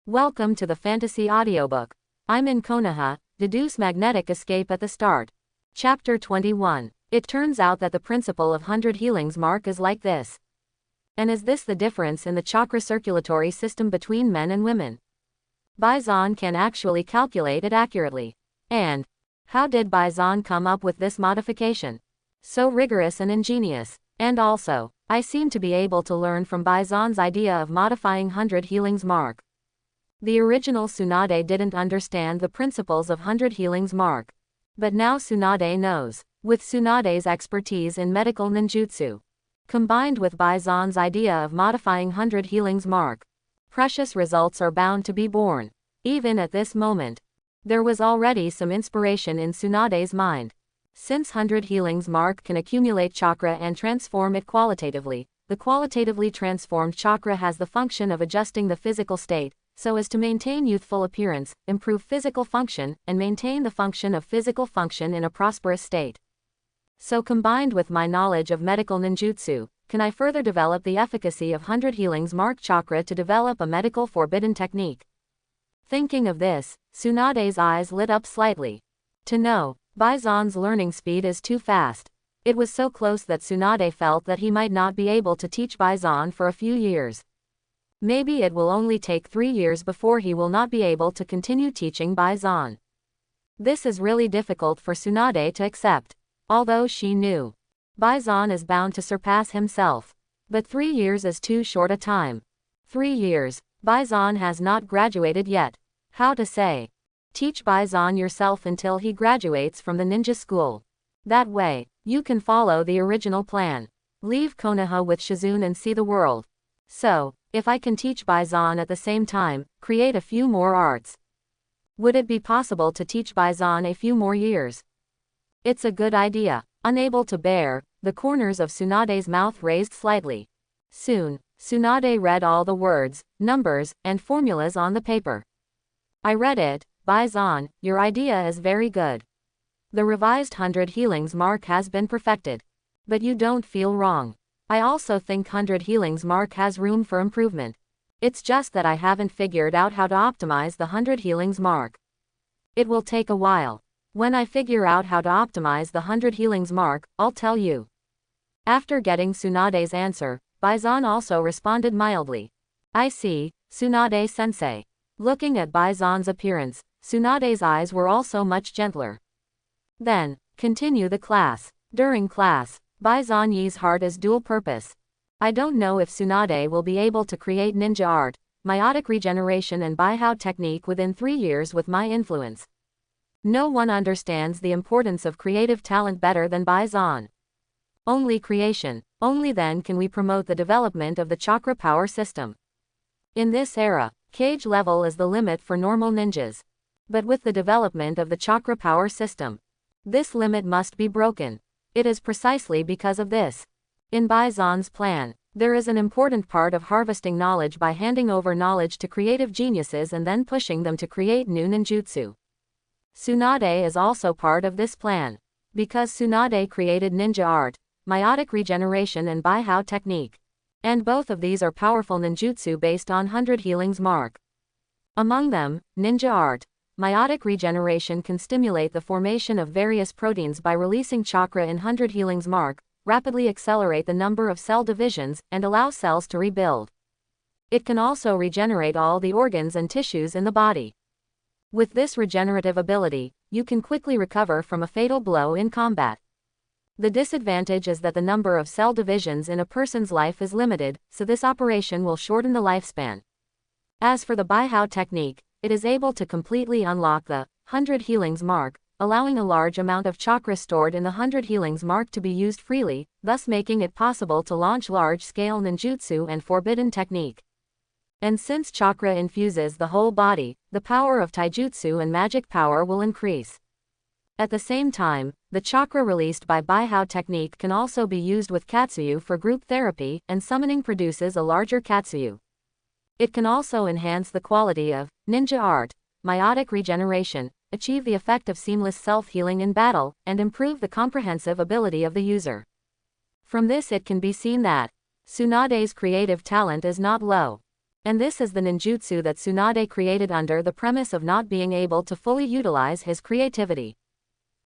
Welcome to the Fantasy Audiobook. I'm in Konoha, Deduce magnetic escape at the start. Chapter 21. It turns out that the principle of 100 healings mark is like this. And is this the difference in the chakra circulatory system between men and women? Bison can actually calculate it accurately. And how did Bison come up with this modification? So rigorous and ingenious. And also, I seem to be able to learn from Bison's idea of modifying 100 healings mark. The original Tsunade didn't understand the principles of 100 healings mark. But now Tsunade knows. With Tsunade's expertise in medical ninjutsu, combined with Bison's idea of modifying 100 healings mark, precious results are bound to be born. Even at this moment, there was already some inspiration in Tsunade's mind. Since 100 healings mark can accumulate chakra and transform it qualitatively, the qualitatively transformed chakra has the function of adjusting the physical state, so as to maintain youthful appearance, improve physical function, and maintain the function of physical function in a prosperous state. So combined with my knowledge of medical ninjutsu, can I further develop the efficacy of 100 healings mark chakra to develop a medical forbidden technique? Thinking of this, Tsunade's eyes lit up slightly. To know, Bison's learning speed is too fast. It was so close that Tsunade felt that he might not be able to teach Bison for a few years. Maybe it will only take 3 years before he will not be able to continue teaching Bison. This is really difficult for Tsunade to accept. Although she knew Bison is bound to surpass himself. But 3 years is too short a time. 3 years, Bison has not graduated yet. How to say? Teach Bison yourself until he graduates from the ninja school. That way, you can follow the original plan. Leave Konoha with Shizune and see the world. So, if I can teach Bison at the same time, create a few more arts. Would it be possible to teach Bison a few more years? It's a good idea. Unable to bear, the corners of Tsunade's mouth raised slightly. Soon, Tsunade read all the words, numbers, and formulas on the paper. I read it. Bison, your idea is very good. The revised 100 healings mark has been perfected. But you don't feel wrong. I also think 100 healings mark has room for improvement. It's just that I haven't figured out how to optimize the 100 healings mark. It will take a while. When I figure out how to optimize the 100 healings mark, I'll tell you. After getting Tsunade's answer, Bison also responded mildly. I see, Tsunade-sensei. Looking at Bison's appearance, Tsunade's eyes were also much gentler. Then, continue the class. During class, Bison Yi's heart is dual purpose. I don't know if Tsunade will be able to create ninja art, meiotic regeneration and Baihao technique within 3 years with my influence. No one understands the importance of creative talent better than Bison. Only creation, only then can we promote the development of the chakra power system. In this era, cage level is the limit for normal ninjas. But with the development of the chakra power system, this limit must be broken. It is precisely because of this. In Bison's plan, there is an important part of harvesting knowledge by handing over knowledge to creative geniuses and then pushing them to create new ninjutsu. Tsunade is also part of this plan. Because Tsunade created ninja art, meiotic regeneration and Baihao technique. And both of these are powerful ninjutsu based on 100 healings mark. Among them, ninja art, meiotic regeneration can stimulate the formation of various proteins by releasing chakra in 100 healings mark, rapidly accelerate the number of cell divisions, and allow cells to rebuild. It can also regenerate all the organs and tissues in the body. With this regenerative ability, you can quickly recover from a fatal blow in combat. The disadvantage is that the number of cell divisions in a person's life is limited, so this operation will shorten the lifespan. As for the Baihao technique, it is able to completely unlock the 100 healings mark, allowing a large amount of chakra stored in the 100 healings mark to be used freely, thus making it possible to launch large-scale ninjutsu and forbidden technique. And since chakra infuses the whole body, the power of taijutsu and magic power will increase. At the same time, the chakra released by Baihao technique can also be used with Katsuyu for group therapy, and summoning produces a larger Katsuyu. It can also enhance the quality of ninja art, meiotic regeneration, achieve the effect of seamless self-healing in battle, and improve the comprehensive ability of the user. From this it can be seen that Tsunade's creative talent is not low. And this is the ninjutsu that Tsunade created under the premise of not being able to fully utilize his creativity.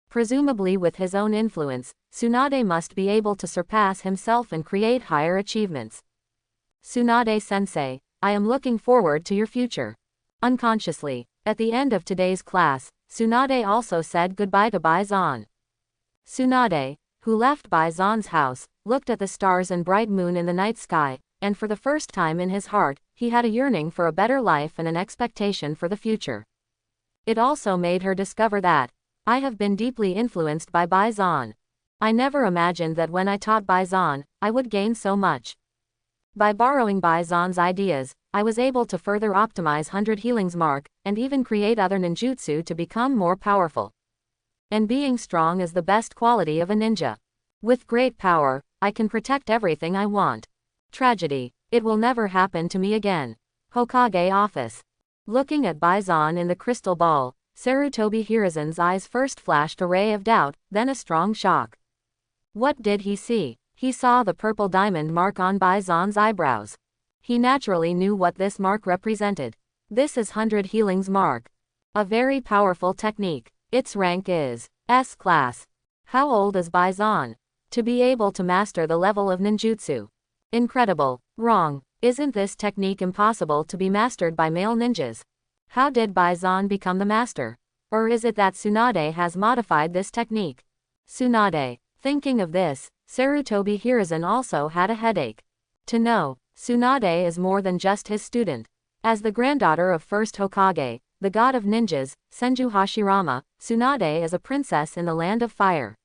Presumably with his own influence, Tsunade must be able to surpass himself and create higher achievements. Tsunade-sensei, I am looking forward to your future. Unconsciously, at the end of today's class, Tsunade also said goodbye to Baizan. Tsunade, who left Baizan's house, looked at the stars and bright moon in the night sky, and for the first time in his heart, he had a yearning for a better life and an expectation for the future. It also made her discover that, I have been deeply influenced by Baizan. I never imagined that when I taught Baizan, I would gain so much. By borrowing Baizan's ideas, I was able to further optimize 100 Healings Mark, and even create other ninjutsu to become more powerful. And being strong is the best quality of a ninja. With great power, I can protect everything I want. Tragedy. It will never happen to me again. Hokage office. Looking at Baizan in the crystal ball, Sarutobi Hiruzen's eyes first flashed a ray of doubt, then a strong shock. What did he see? He saw the purple diamond mark on Baizan's eyebrows. He naturally knew what this mark represented. This is 100 Healings Mark. A very powerful technique. Its rank is S class. How old is Baizan? To be able to master the level of ninjutsu. Incredible. Wrong. Isn't this technique impossible to be mastered by male ninjas? How did Baizan become the master? Or is it that Tsunade has modified this technique? Tsunade. Thinking of this, Sarutobi Hiruzen also had a headache. To know, Tsunade is more than just his student. As the granddaughter of first Hokage, the god of ninjas, Senju Hashirama, Tsunade is a princess in the land of fire.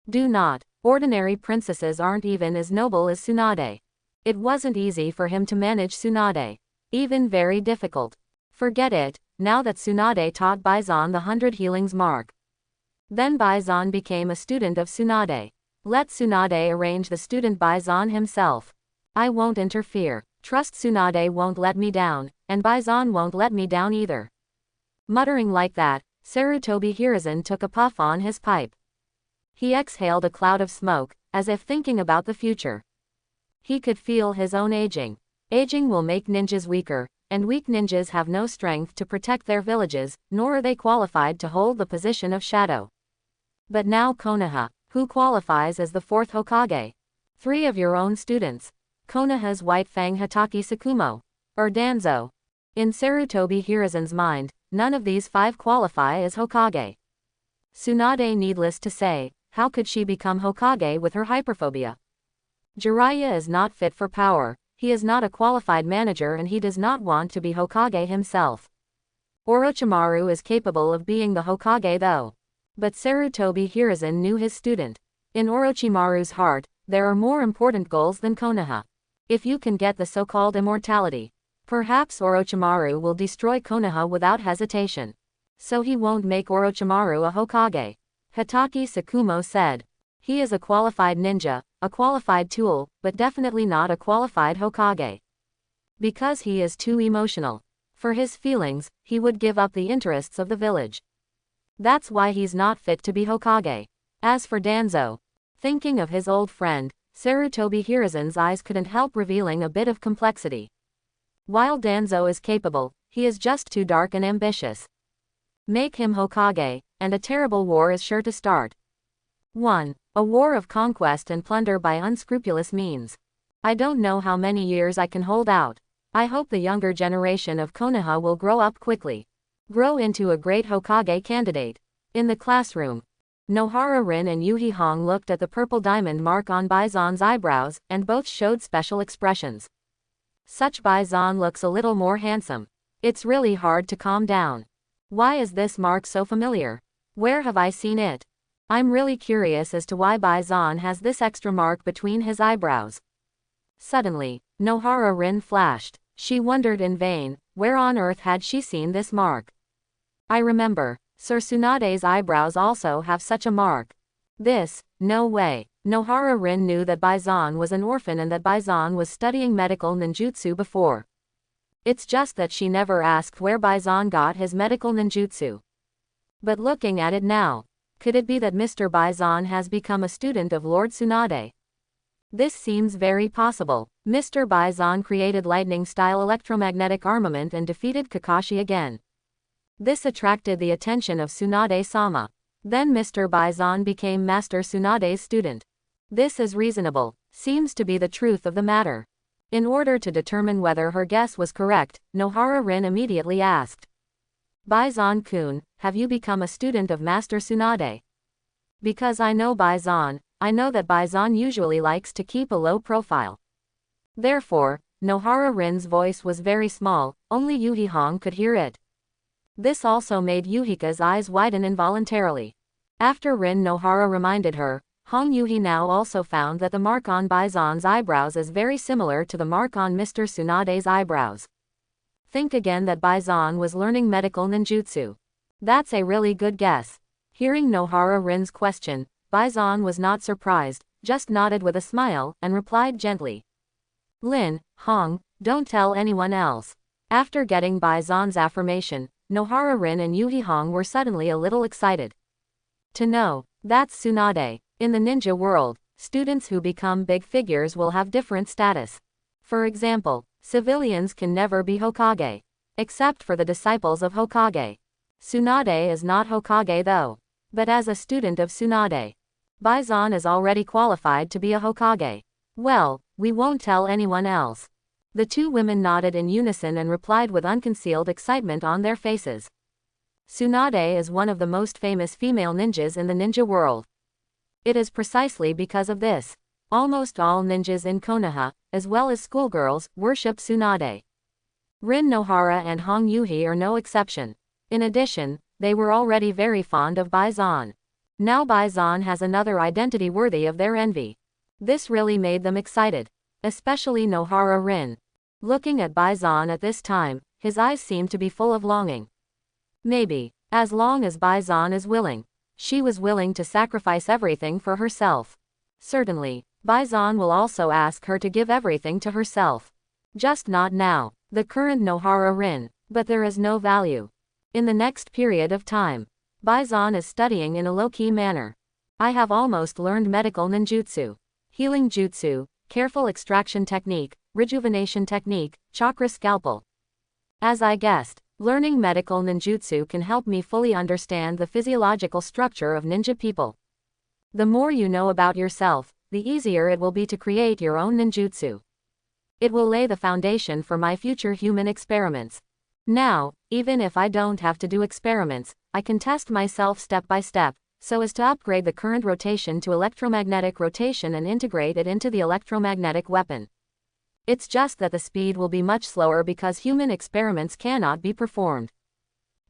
Do not. Ordinary princesses aren't even as noble as Tsunade. It wasn't easy for him to manage Tsunade. Even very difficult. Forget it, now that Tsunade taught Baizan the 100 Healings Mark. Then Baizan became a student of Tsunade. Let Tsunade arrange the student Baizan himself. I won't interfere. Trust Tsunade won't let me down, and Baizan won't let me down either. Muttering like that, Sarutobi Hiruzen took a puff on his pipe. He exhaled a cloud of smoke, as if thinking about the future. He could feel his own aging. Aging will make ninjas weaker, and weak ninjas have no strength to protect their villages, nor are they qualified to hold the position of shadow. But now Konoha, who qualifies as the 4th Hokage? 3 of your own students. Konoha's White Fang Hatake Tsukumo. Or Danzo. In Sarutobi Hiruzen's mind, none of these 5 qualify as Hokage. Tsunade, needless to say, how could she become Hokage with her hyperphobia? Jiraiya is not fit for power, he is not a qualified manager and he does not want to be Hokage himself. Orochimaru is capable of being the Hokage though. But Sarutobi Hiruzen knew his student. In Orochimaru's heart, there are more important goals than Konoha. If you can get the so-called immortality, perhaps Orochimaru will destroy Konoha without hesitation. So he won't make Orochimaru a Hokage. Hatake Tsukumo said. He is a qualified ninja, a qualified tool, but definitely not a qualified Hokage. Because he is too emotional. For his feelings, he would give up the interests of the village. That's why he's not fit to be Hokage. As for Danzo, thinking of his old friend, Sarutobi Hiruzen's eyes couldn't help revealing a bit of complexity. While Danzo is capable, he is just too dark and ambitious. Make him Hokage, and a terrible war is sure to start. 1. A war of conquest and plunder by unscrupulous means. I don't know how many years I can hold out. I hope the younger generation of Konoha will grow up quickly. Grow into a great Hokage candidate. In the classroom, Nohara Rin and Yuhi Hong looked at the purple diamond mark on Baizan's eyebrows, and both showed special expressions. Such Baizan looks a little more handsome. It's really hard to calm down. Why is this mark so familiar? Where have I seen it? I'm really curious as to why Baizan has this extra mark between his eyebrows. Suddenly, Nohara Rin flashed. She wondered in vain, where on earth had she seen this mark? I remember, Sir Tsunade's eyebrows also have such a mark. No way. Nohara Rin knew that Baizan was an orphan and that Baizan was studying medical ninjutsu before. It's just that she never asked where Baizan got his medical ninjutsu. But looking at it now, could it be that Mr. Baizan has become a student of Lord Tsunade? This seems very possible. Mr. Bison created lightning-style electromagnetic armament and defeated Kakashi again. This attracted the attention of Tsunade-sama. Then Mr. Bison became Master Tsunade's student. This is reasonable. Seems to be the truth of the matter. In order to determine whether her guess was correct, Nohara Rin immediately asked. Bison-kun, have you become a student of Master Tsunade? Because I know Bison, I know that Bison usually likes to keep a low profile. Therefore, Nohara Rin's voice was very small, only Yuhi Hong could hear it. This also made Yuhika's eyes widen involuntarily. After Rin Nohara reminded her, Hong Yuhi now also found that the mark on Bison's eyebrows is very similar to the mark on Mr. Tsunade's eyebrows. Think again that Bison was learning medical ninjutsu. That's a really good guess. Hearing Nohara Rin's question, Bison was not surprised, just nodded with a smile, and replied gently. Lin, Hong, don't tell anyone else. After getting Bison's affirmation, Nohara Rin and Yuhi Hong were suddenly a little excited. To know, that's Tsunade. In the ninja world, students who become big figures will have different status. For example, civilians can never be Hokage. Except for the disciples of Hokage. Tsunade is not Hokage though. But as a student of Tsunade, Bison is already qualified to be a Hokage. Well, we won't tell anyone else. The two women nodded in unison and replied with unconcealed excitement on their faces. Tsunade is one of the most famous female ninjas in the ninja world. It is precisely because of this. Almost all ninjas in Konoha, as well as schoolgirls, worship Tsunade. Rin Nohara and Hong Yuhi are no exception. In addition, they were already very fond of Bison. Now Bison has another identity worthy of their envy. This really made them excited. Especially Nohara Rin. Looking at Bison at this time, his eyes seemed to be full of longing. Maybe, as long as Bison is willing. She was willing to sacrifice everything for herself. Certainly, Bison will also ask her to give everything to herself. Just not now, the current Nohara Rin, but there is no value. In the next period of time, Bison is studying in a low-key manner. I have almost learned medical ninjutsu, healing jutsu, careful extraction technique, rejuvenation technique, chakra scalpel. As I guessed, learning medical ninjutsu can help me fully understand the physiological structure of ninja people. The more you know about yourself, the easier it will be to create your own ninjutsu. It will lay the foundation for my future human experiments. Now, even if I don't have to do experiments, I can test myself step by step, so as to upgrade the current rotation to electromagnetic rotation and integrate it into the electromagnetic weapon. It's just that the speed will be much slower because human experiments cannot be performed.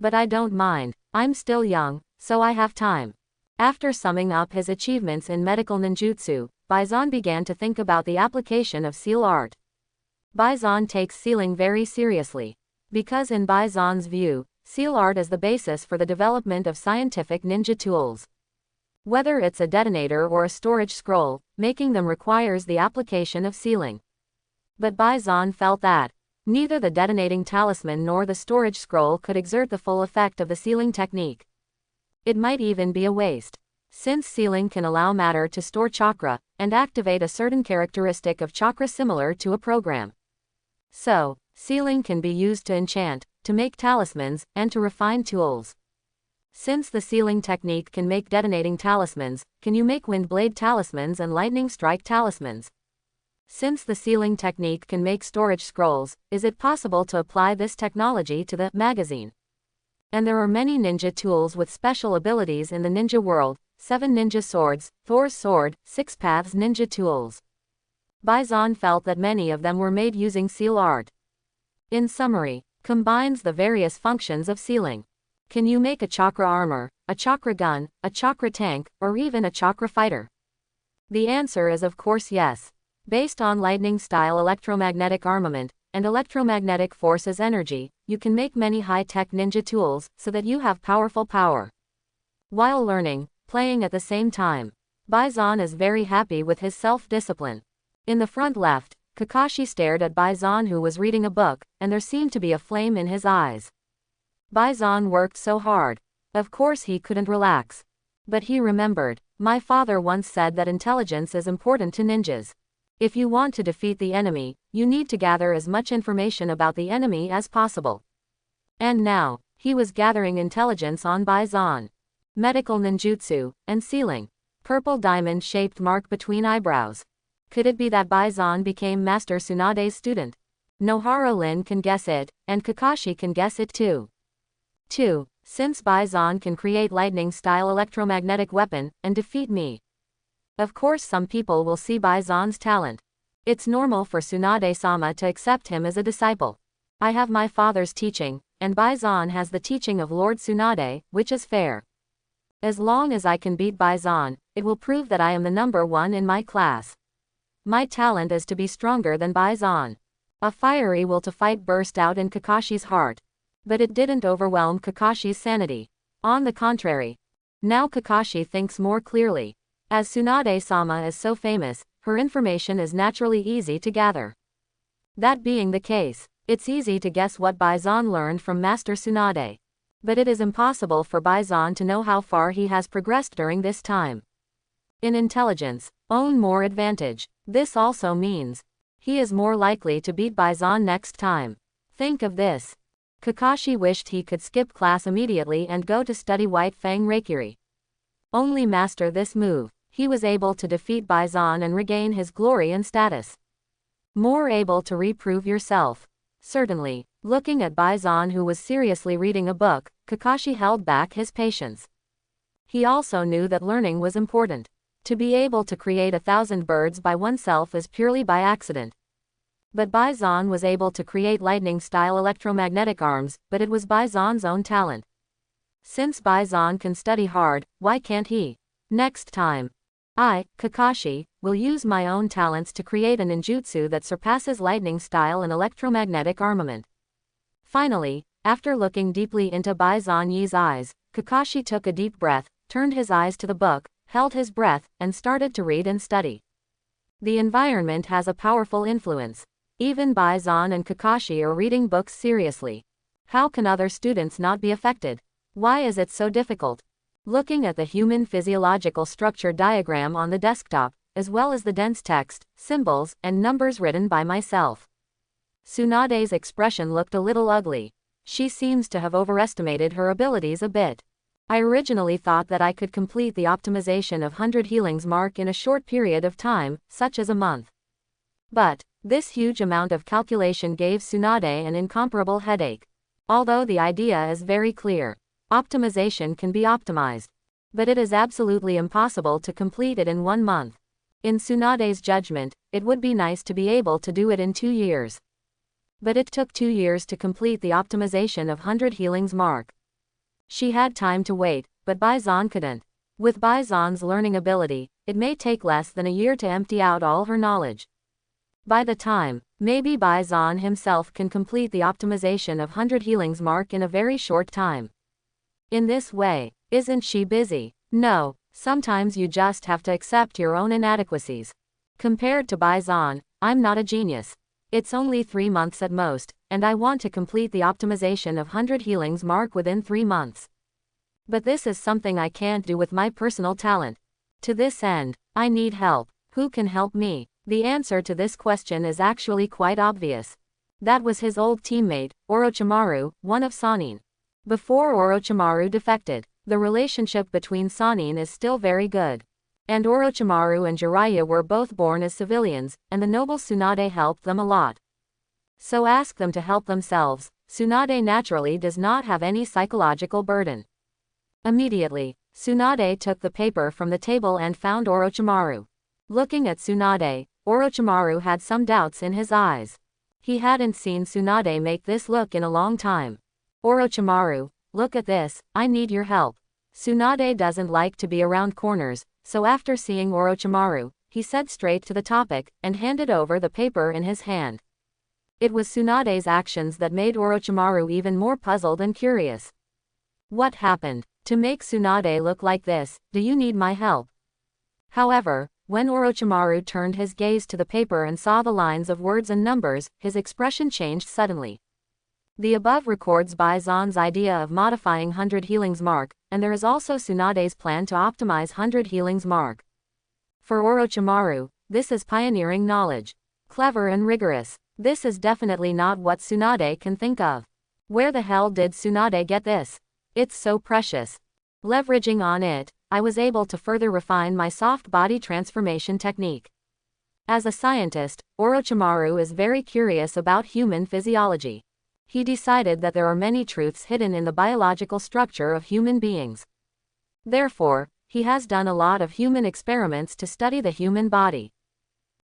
But I don't mind, I'm still young, so I have time. After summing up his achievements in medical ninjutsu, Bison began to think about the application of seal art. Bison takes sealing very seriously. Because in Bison's view, seal art is the basis for the development of scientific ninja tools. Whether it's a detonator or a storage scroll, making them requires the application of sealing. But Bison felt that neither the detonating talisman nor the storage scroll could exert the full effect of the sealing technique. It might even be a waste. Since sealing can allow matter to store chakra, and activate a certain characteristic of chakra similar to a program. So, sealing can be used to enchant, to make talismans, and to refine tools. Since the sealing technique can make detonating talismans, can you make wind blade talismans and lightning strike talismans? Since the sealing technique can make storage scrolls, is it possible to apply this technology to the magazine? And there are many ninja tools with special abilities in the ninja world, 7 ninja swords, Thor's sword, 6 paths ninja tools. Bison felt that many of them were made using seal art. In summary, combines the various functions of sealing. Can you make a chakra armor, a chakra gun, a chakra tank, or even a chakra fighter? The answer is of course yes. Based on lightning-style electromagnetic armament, and electromagnetic force as energy, you can make many high-tech ninja tools, so that you have powerful power. While learning, playing at the same time, Bison is very happy with his self-discipline. In the front left, Kakashi stared at Bison who was reading a book, and there seemed to be a flame in his eyes. Bison worked so hard. Of course he couldn't relax. But he remembered, my father once said that intelligence is important to ninjas. If you want to defeat the enemy, you need to gather as much information about the enemy as possible. And now, he was gathering intelligence on Bison. Medical ninjutsu, and ceiling. Purple diamond-shaped mark between eyebrows. Could it be that Bison became Master Tsunade's student? Nohara Lin can guess it, and Kakashi can guess it too. 2. Since Bison can create lightning-style electromagnetic weapon, and defeat me. Of course some people will see Bison's talent. It's normal for Tsunade-sama to accept him as a disciple. I have my father's teaching, and Bison has the teaching of Lord Tsunade, which is fair. As long as I can beat Bison, it will prove that I am the number one in my class. My talent is to be stronger than Bison. A fiery will to fight burst out in Kakashi's heart. But it didn't overwhelm Kakashi's sanity. On the contrary. Now Kakashi thinks more clearly. As Tsunade-sama is so famous, her information is naturally easy to gather. That being the case, it's easy to guess what Bison learned from Master Tsunade. But it is impossible for Bison to know how far he has progressed during this time. In intelligence, own more advantage. This also means he is more likely to beat Bison next time. Think of this. Kakashi wished he could skip class immediately and go to study White Fang Reikiri. Only master this move, he was able to defeat Bison and regain his glory and status. More able to reprove yourself. Certainly, looking at Bison who was seriously reading a book, Kakashi held back his patience. He also knew that learning was important. To be able to create 1,000 birds by oneself is purely by accident. But Bison was able to create lightning-style electromagnetic arms, but it was Bison's own talent. Since Bison can study hard, why can't he? Next time, I, Kakashi, will use my own talents to create a ninjutsu that surpasses lightning-style and electromagnetic armament. Finally, after looking deeply into Bison Yi's eyes, Kakashi took a deep breath, turned his eyes to the book, held his breath, and started to read and study. The environment has a powerful influence. Even Bison and Kakashi are reading books seriously. How can other students not be affected? Why is it so difficult? Looking at the human physiological structure diagram on the desktop, as well as the dense text, symbols, and numbers written by myself. Tsunade's expression looked a little ugly. She seems to have overestimated her abilities a bit. I originally thought that I could complete the optimization of 100 healings mark in a short period of time, such as a month. But this huge amount of calculation gave Tsunade an incomparable headache. Although the idea is very clear. Optimization can be optimized. But it is absolutely impossible to complete it in 1 month. In Tsunade's judgment, it would be nice to be able to do it in 2 years. But it took 2 years to complete the optimization of 100 healings mark. She had time to wait, but Bison couldn't. With Bison's learning ability, it may take less than a year to empty out all her knowledge. By the time, maybe Bison himself can complete the optimization of 100 healings mark in a very short time. In this way, isn't she busy? No, sometimes you just have to accept your own inadequacies. Compared to Bison, I'm not a genius. It's only 3 months at most, and I want to complete the optimization of 100 healings mark within 3 months. But this is something I can't do with my personal talent. To this end, I need help. Who can help me? The answer to this question is actually quite obvious. That was his old teammate, Orochimaru, one of Sannin. Before Orochimaru defected, the relationship between Sannin is still very good. And Orochimaru and Jiraiya were both born as civilians, and the noble Tsunade helped them a lot. So ask them to help themselves. Tsunade naturally does not have any psychological burden. Immediately, Tsunade took the paper from the table and found Orochimaru. Looking at Tsunade, Orochimaru had some doubts in his eyes. He hadn't seen Tsunade make this look in a long time. Orochimaru, look at this, I need your help. Tsunade doesn't like to be around corners, so after seeing Orochimaru, he said straight to the topic, and handed over the paper in his hand. It was Tsunade's actions that made Orochimaru even more puzzled and curious. What happened? To make Tsunade look like this, do you need my help? However, when Orochimaru turned his gaze to the paper and saw the lines of words and numbers, his expression changed suddenly. The above records Bison's idea of modifying 100 healings mark, and there is also Tsunade's plan to optimize 100 healings mark. For Orochimaru, this is pioneering knowledge. Clever and rigorous. This is definitely not what Tsunade can think of. Where the hell did Tsunade get this? It's so precious. Leveraging on it, I was able to further refine my soft body transformation technique. As a scientist, Orochimaru is very curious about human physiology. He decided that there are many truths hidden in the biological structure of human beings. Therefore, he has done a lot of human experiments to study the human body.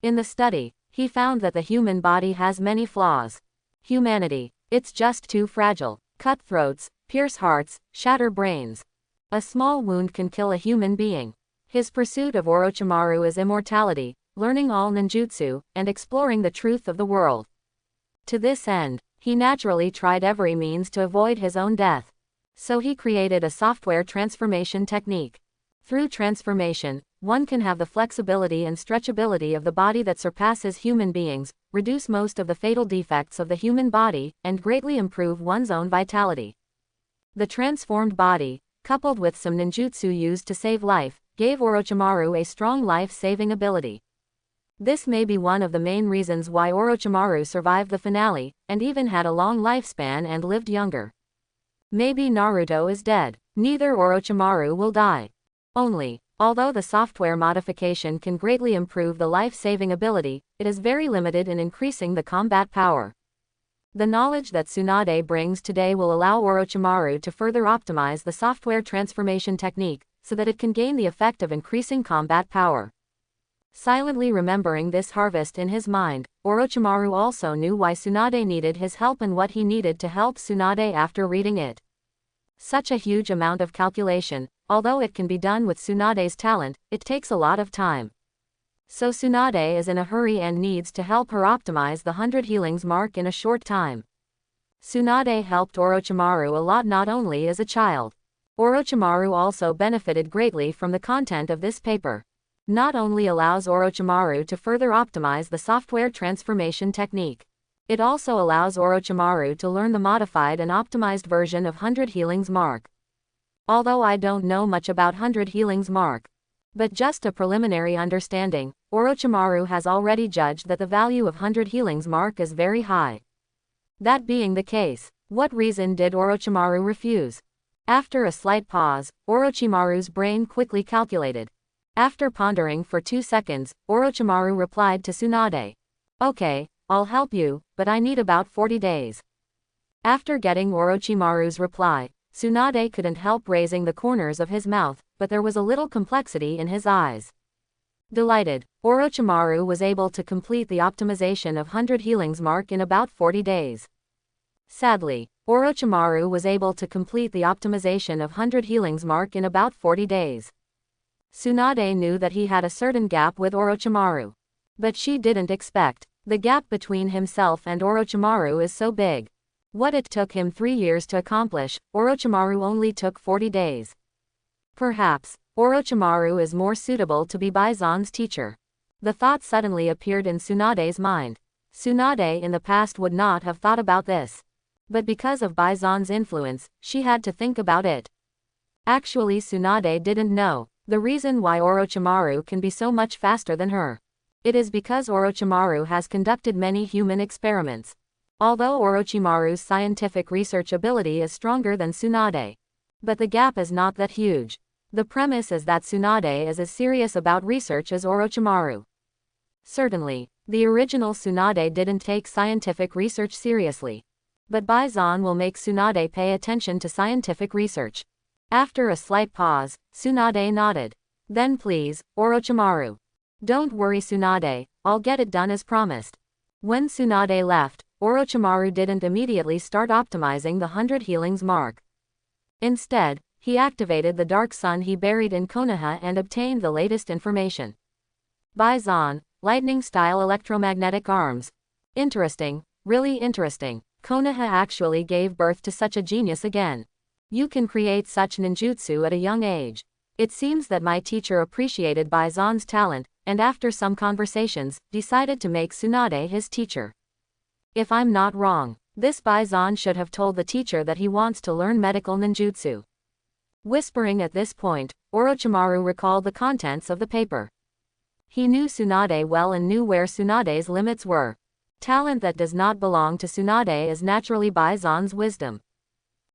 In the study, he found that the human body has many flaws. Humanity, it's just too fragile. Cut throats, pierce hearts, shatter brains. A small wound can kill a human being. His pursuit of Orochimaru is immortality, learning all ninjutsu, and exploring the truth of the world. To this end, he naturally tried every means to avoid his own death. So he created a software transformation technique. Through transformation, one can have the flexibility and stretchability of the body that surpasses human beings, reduce most of the fatal defects of the human body, and greatly improve one's own vitality. The transformed body, coupled with some ninjutsu used to save life, gave Orochimaru a strong life-saving ability. This may be one of the main reasons why Orochimaru survived the finale, and even had a long lifespan and lived younger. Maybe Naruto is dead. Neither Orochimaru will die. Although the software modification can greatly improve the life-saving ability, it is very limited in increasing the combat power. The knowledge that Tsunade brings today will allow Orochimaru to further optimize the software transformation technique, so that it can gain the effect of increasing combat power. Silently remembering this harvest in his mind, Orochimaru also knew why Tsunade needed his help and what he needed to help Tsunade after reading it. Such a huge amount of calculation, although it can be done with Tsunade's talent, it takes a lot of time. So Tsunade is in a hurry and needs to help her optimize the 100 healings mark in a short time. Tsunade helped Orochimaru a lot not only as a child. Orochimaru also benefited greatly from the content of this paper. Not only allows Orochimaru to further optimize the software transformation technique. It also allows Orochimaru to learn the modified and optimized version of 100 healings mark. Although I don't know much about 100 healings mark, but just a preliminary understanding, Orochimaru has already judged that the value of 100 healings mark is very high. That being the case, what reason did Orochimaru refuse? After a slight pause, Orochimaru's brain quickly calculated. After pondering for 2 seconds, Orochimaru replied to Tsunade. Okay, I'll help you, but I need about 40 days. After getting Orochimaru's reply, Tsunade couldn't help raising the corners of his mouth, but there was a little complexity in his eyes. Delighted, Orochimaru was able to complete the optimization of 100 healings mark in about 40 days. Sadly, Orochimaru was able to complete the optimization of 100 healings mark in about 40 days. Tsunade knew that he had a certain gap with Orochimaru. But she didn't expect. The gap between himself and Orochimaru is so big. What it took him 3 years to accomplish, Orochimaru only took 40 days. Perhaps, Orochimaru is more suitable to be Baisan's teacher. The thought suddenly appeared in Tsunade's mind. Tsunade in the past would not have thought about this. But because of Baisan's influence, she had to think about it. Actually, Tsunade didn't know the reason why Orochimaru can be so much faster than her. It is because Orochimaru has conducted many human experiments. Although Orochimaru's scientific research ability is stronger than Tsunade. But the gap is not that huge. The premise is that Tsunade is as serious about research as Orochimaru. Certainly, the original Tsunade didn't take scientific research seriously. But Baisan will make Tsunade pay attention to scientific research. After a slight pause, Tsunade nodded. Then please, Orochimaru. Don't worry Tsunade, I'll get it done as promised. When Tsunade left, Orochimaru didn't immediately start optimizing the 100 healings mark. Instead, he activated the dark sun he buried in Konoha and obtained the latest information. Baisan, lightning-style electromagnetic arms. Interesting, really interesting. Konoha actually gave birth to such a genius again. You can create such ninjutsu at a young age. It seems that my teacher appreciated Baisan's talent, and after some conversations, decided to make Tsunade his teacher. If I'm not wrong, this Baisan should have told the teacher that he wants to learn medical ninjutsu. Whispering at this point, Orochimaru recalled the contents of the paper. He knew Tsunade well and knew where Tsunade's limits were. Talent that does not belong to Tsunade is naturally Baisan's wisdom.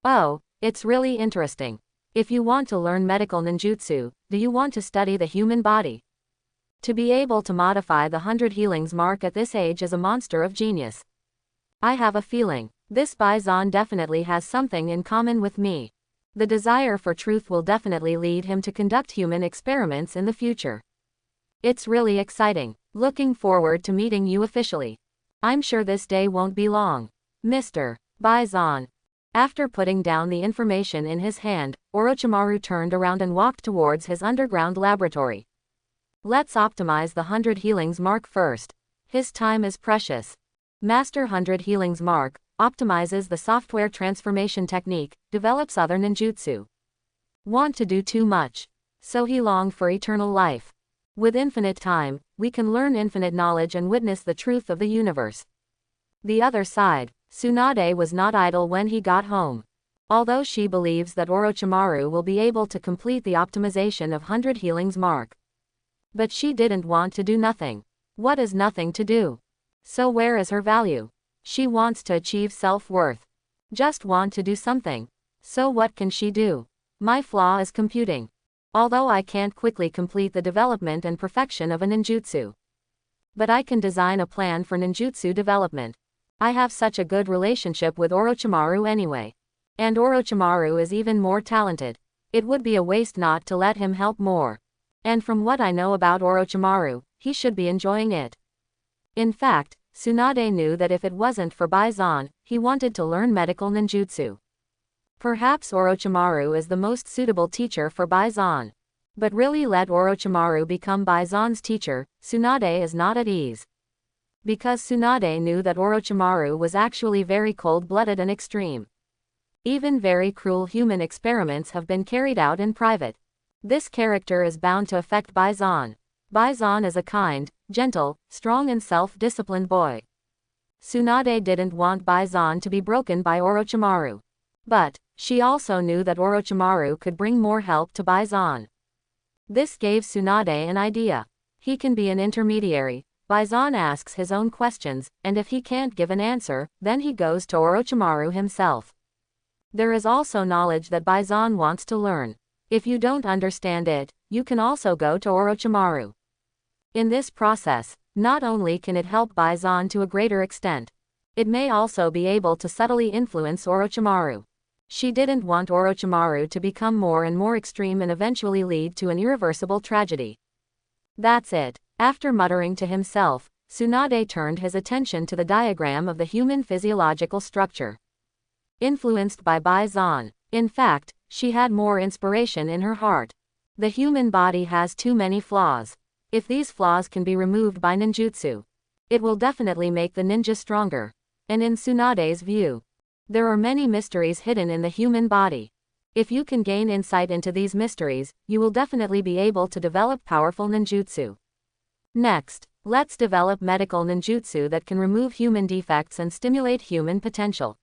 Oh, it's really interesting. If you want to learn medical ninjutsu, do you want to study the human body? To be able to modify the 100 healings mark at this age is a monster of genius. I have a feeling. This Baisan definitely has something in common with me. The desire for truth will definitely lead him to conduct human experiments in the future. It's really exciting. Looking forward to meeting you officially. I'm sure this day won't be long. Mr. Baisan. After putting down the information in his hand, Orochimaru turned around and walked towards his underground laboratory. Let's optimize the 100 healings mark first. His time is precious. Master 100 healings mark optimizes the software transformation technique, develops other ninjutsu. Want to do too much. So he longed for eternal life. With infinite time, we can learn infinite knowledge and witness the truth of the universe. The other side, Tsunade was not idle when he got home. Although she believes that Orochimaru will be able to complete the optimization of 100 healings mark. But she didn't want to do nothing. What is nothing to do? So where is her value? She wants to achieve self-worth. Just want to do something. So what can she do? My flaw is computing. Although I can't quickly complete the development and perfection of a ninjutsu. But I can design a plan for ninjutsu development. I have such a good relationship with Orochimaru anyway. And Orochimaru is even more talented. It would be a waste not to let him help more. And from what I know about Orochimaru, he should be enjoying it. In fact, Tsunade knew that if it wasn't for Baisan, he wanted to learn medical ninjutsu. Perhaps Orochimaru is the most suitable teacher for Baisan. But really let Orochimaru become Baisan's teacher, Tsunade is not at ease. Because Tsunade knew that Orochimaru was actually very cold-blooded and extreme. Even very cruel human experiments have been carried out in private. This character is bound to affect Baisan. Baisan is a kind, gentle, strong and self-disciplined boy. Tsunade didn't want Baisan to be broken by Orochimaru. But she also knew that Orochimaru could bring more help to Baisan. This gave Tsunade an idea. He can be an intermediary. Baisan asks his own questions, and if he can't give an answer, then he goes to Orochimaru himself. There is also knowledge that Baisan wants to learn. If you don't understand it, you can also go to Orochimaru. In this process, not only can it help Baisan to a greater extent, it may also be able to subtly influence Orochimaru. She didn't want Orochimaru to become more and more extreme and eventually lead to an irreversible tragedy. That's it. After muttering to himself, Tsunade turned his attention to the diagram of the human physiological structure. Influenced by Baisan. In fact, she had more inspiration in her heart. The human body has too many flaws. If these flaws can be removed by ninjutsu, it will definitely make the ninja stronger. And in Tsunade's view, there are many mysteries hidden in the human body. If you can gain insight into these mysteries, you will definitely be able to develop powerful ninjutsu. Next, let's develop medical ninjutsu that can remove human defects and stimulate human potential.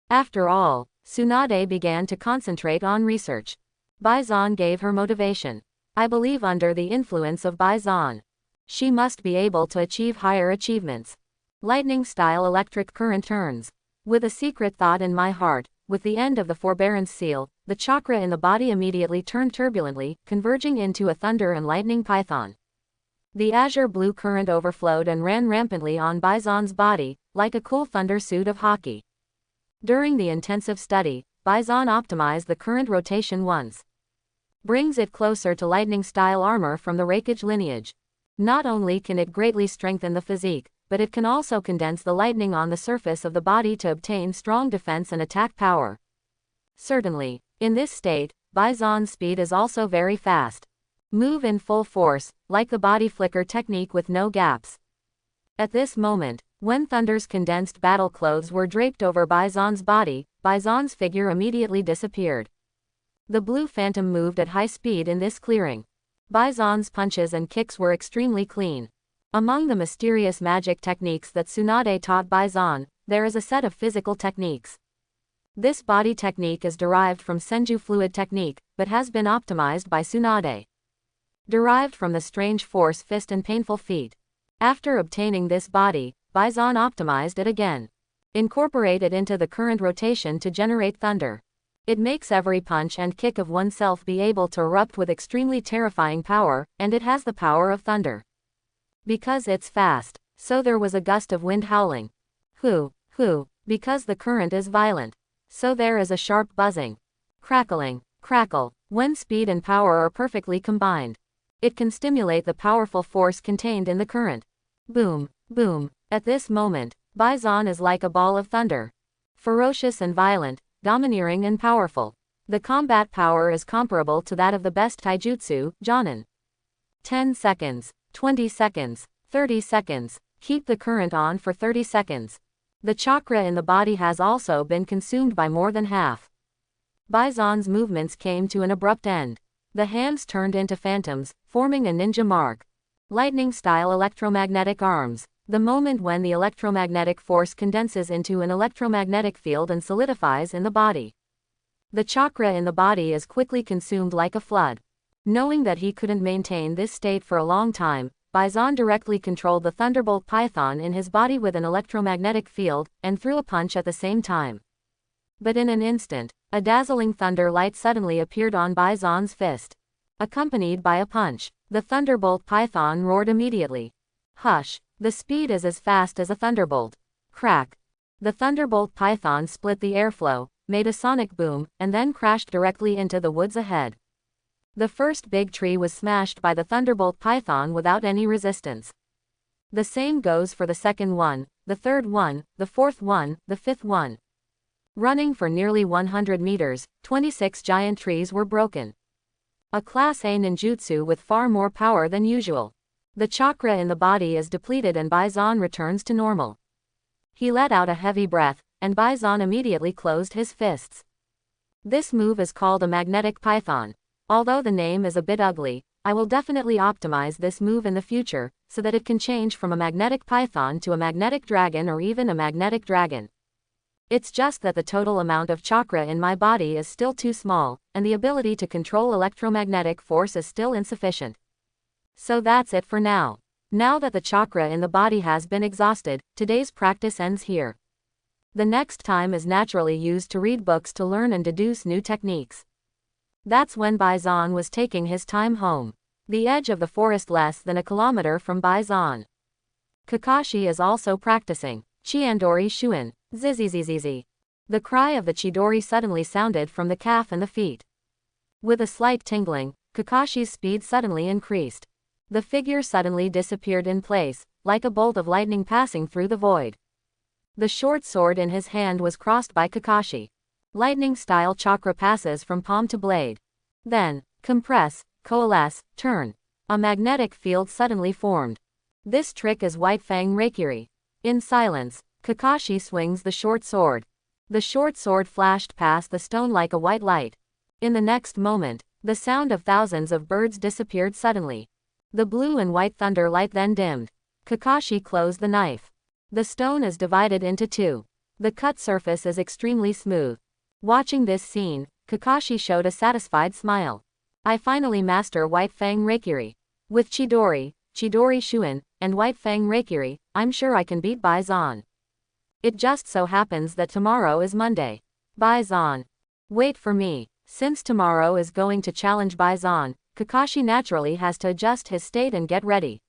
After all, Tsunade began to concentrate on research. Baisan gave her motivation. I believe under the influence of Baisan, she must be able to achieve higher achievements. Lightning-style electric current turns. With a secret thought in my heart, with the end of the forbearance seal, the chakra in the body immediately turned turbulently, converging into a thunder and lightning python. The azure blue current overflowed and ran rampantly on Baisan's body, like a cool thunder suit of hockey. During the intensive study, Baisan optimized the current rotation once. Brings it closer to lightning-style armor from the Raikage lineage. Not only can it greatly strengthen the physique, but it can also condense the lightning on the surface of the body to obtain strong defense and attack power. Certainly, in this state, Baisan's speed is also very fast. Move in full force, like the body flicker technique with no gaps. At this moment, when Thunder's condensed battle clothes were draped over Baisan's body, Baisan's figure immediately disappeared. The blue phantom moved at high speed in this clearing. Baisan's punches and kicks were extremely clean. Among the mysterious magic techniques that Tsunade taught Baisan, there is a set of physical techniques. This body technique is derived from Senju fluid technique, but has been optimized by Tsunade. derived from the strange force fist and painful feet. After obtaining this body, Bison optimized it again. Incorporate it into the current rotation to generate thunder. It makes every punch and kick of oneself be able to erupt with extremely terrifying power, and it has the power of thunder. Because it's fast, so there was a gust of wind howling. Hoo, because the current is violent. So there is a sharp buzzing. Crackling, crackle, when speed and power are perfectly combined. It can stimulate the powerful force contained in the current. Boom, boom, at this moment, Bison is like a ball of thunder. Ferocious and violent, domineering and powerful. The combat power is comparable to that of the best taijutsu, Jonin. 10 seconds, 20 seconds, 30 seconds, keep the current on for 30 seconds. The chakra in the body has also been consumed by more than half. Bison's movements came to an abrupt end. The hands turned into phantoms, forming a ninja mark. Lightning-style electromagnetic arms. The moment when the electromagnetic force condenses into an electromagnetic field and solidifies in the body. The chakra in the body is quickly consumed like a flood. Knowing that he couldn't maintain this state for a long time, Bison directly controlled the Thunderbolt Python in his body with an electromagnetic field, and threw a punch at the same time. But in an instant, a dazzling thunder light suddenly appeared on Bison's fist. Accompanied by a punch, the Thunderbolt Python roared immediately. Hush, the speed is as fast as a thunderbolt. Crack. The Thunderbolt Python split the airflow, made a sonic boom, and then crashed directly into the woods ahead. The first big tree was smashed by the Thunderbolt Python without any resistance. The same goes for the second one, the third one, the fourth one, the fifth one. Running for nearly 100 meters, 26 giant trees were broken. A Class A ninjutsu with far more power than usual. The chakra in the body is depleted and Bison returns to normal. He let out a heavy breath, and Bison immediately closed his fists. This move is called a magnetic python. Although the name is a bit ugly, I will definitely optimize this move in the future, so that it can change from a magnetic python to a magnetic dragon or even a magnetic dragon. It's just that the total amount of chakra in my body is still too small, and the ability to control electromagnetic force is still insufficient. So that's it for now. Now that the chakra in the body has been exhausted, today's practice ends here. The next time is naturally used to read books to learn and deduce new techniques. That's when Bison was taking his time home. The edge of the forest less than a kilometer from Bison. Kakashi is also practicing. Chiandori Shuin. Zzzzzz. The cry of the Chidori suddenly sounded from the calf and the feet. With a slight tingling, Kakashi's speed suddenly increased. The figure suddenly disappeared in place, like a bolt of lightning passing through the void. The short sword in his hand was crossed by Kakashi. Lightning-style chakra passes from palm to blade. Then, compress, coalesce, turn. A magnetic field suddenly formed. This trick is White Fang Reikiri. In silence, Kakashi swings the short sword. The short sword flashed past the stone like a white light. In the next moment, the sound of thousands of birds disappeared suddenly. The blue and white thunder light then dimmed. Kakashi closed the knife. The stone is divided into two. The cut surface is extremely smooth. Watching this scene, Kakashi showed a satisfied smile. I finally master White Fang Reikiri. With Chidori Shuin, and White Fang Reikiri, I'm sure I can beat Bison. It just so happens that tomorrow is Monday. Bison. Wait for me. Since tomorrow is going to challenge Bison, Kakashi naturally has to adjust his state and get ready.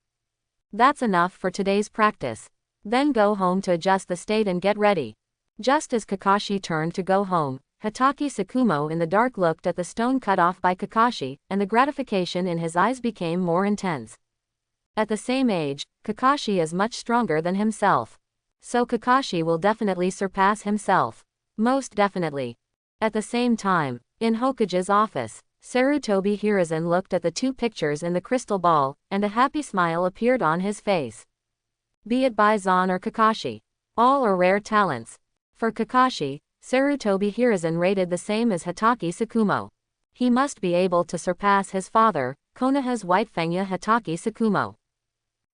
That's enough for today's practice. Then go home to adjust the state and get ready. Just as Kakashi turned to go home, Hatake Tsukumo in the dark looked at the stone cut off by Kakashi, and the gratification in his eyes became more intense. At the same age, Kakashi is much stronger than himself. So Kakashi will definitely surpass himself. Most definitely. At the same time, in Hokage's office, Sarutobi Hiruzen looked at the two pictures in the crystal ball, and a happy smile appeared on his face. Be it Bison or Kakashi, all are rare talents. For Kakashi, Sarutobi Hiruzen rated the same as Hatake Tsukumo. He must be able to surpass his father, Konoha's White Fangya Hatake Tsukumo.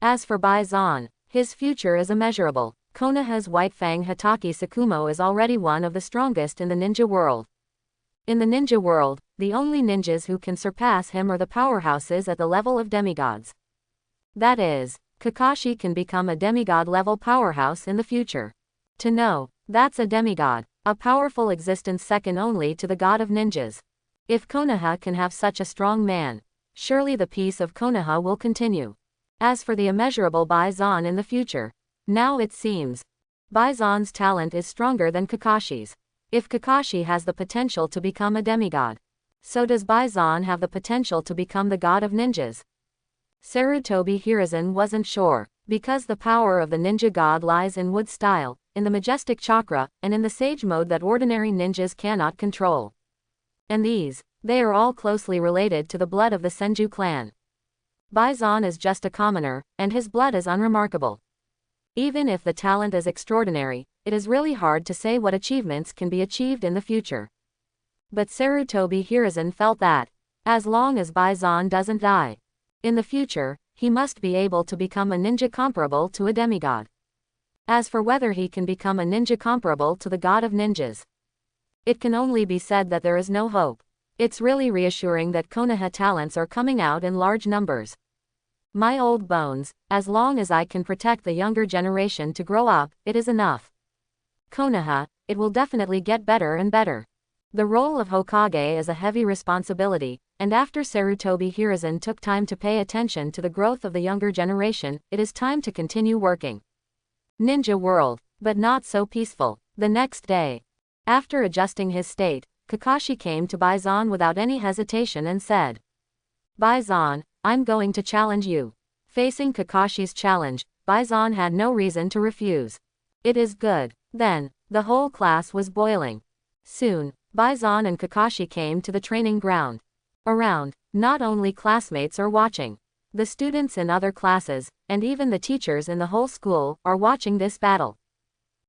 As for Bison, his future is immeasurable. Konoha's White Fang Hatake Tsukumo is already one of the strongest in the ninja world. In the ninja world, The only ninjas who can surpass him are the powerhouses at the level of demigods. That is, Kakashi can become a demigod-level powerhouse in the future. To know, that's a demigod, a powerful existence second only to the god of ninjas. If Konoha can have such a strong man, surely the peace of Konoha will continue. As for the immeasurable Baizen in the future, now it seems, Baizen's talent is stronger than Kakashi's. If Kakashi has the potential to become a demigod, so does Baizen have the potential to become the god of ninjas? Sarutobi Hiruzen wasn't sure, because the power of the ninja god lies in wood style, in the majestic chakra, and in the sage mode that ordinary ninjas cannot control. And they are all closely related to the blood of the Senju clan. Baizen is just a commoner, and his blood is unremarkable. Even if the talent is extraordinary, it is really hard to say what achievements can be achieved in the future. But Sarutobi Hiruzen felt that, as long as Baizen doesn't die, in the future, he must be able to become a ninja comparable to a demigod. As for whether he can become a ninja comparable to the god of ninjas, it can only be said that there is no hope. It's really reassuring that Konoha talents are coming out in large numbers. My old bones, as long as I can protect the younger generation to grow up, it is enough. Konoha, it will definitely get better and better. The role of Hokage is a heavy responsibility, and after Sarutobi Hiruzen took time to pay attention to the growth of the younger generation, it is time to continue working. Ninja world, but not so peaceful. The next day, after adjusting his state, Kakashi came to Baizen without any hesitation and said, "Baizen, I'm going to challenge you." Facing Kakashi's challenge, Baizen had no reason to refuse. It is good. Then, the whole class was boiling. Soon, Baizen and Kakashi came to the training ground. Around, not only classmates are watching. The students in other classes, and even the teachers in the whole school, are watching this battle.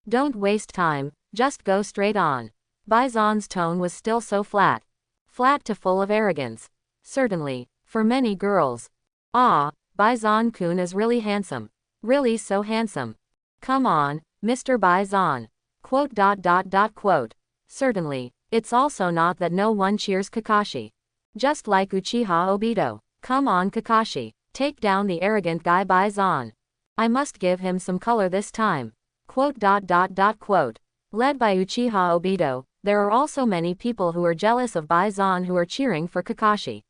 Don't waste time, just go straight on. Baizen's tone was still so flat. Flat to full of arrogance. Certainly, for many girls. Ah, Baizen-kun is really handsome. Really so handsome. Come on, Mr. Baizen. Quote. Certainly, it's also not that no one cheers Kakashi. Just like Uchiha Obito. Come on Kakashi, take down the arrogant guy Baizen. I must give him some color this time. Quote. Led by Uchiha Obito, there are also many people who are jealous of Baizen who are cheering for Kakashi.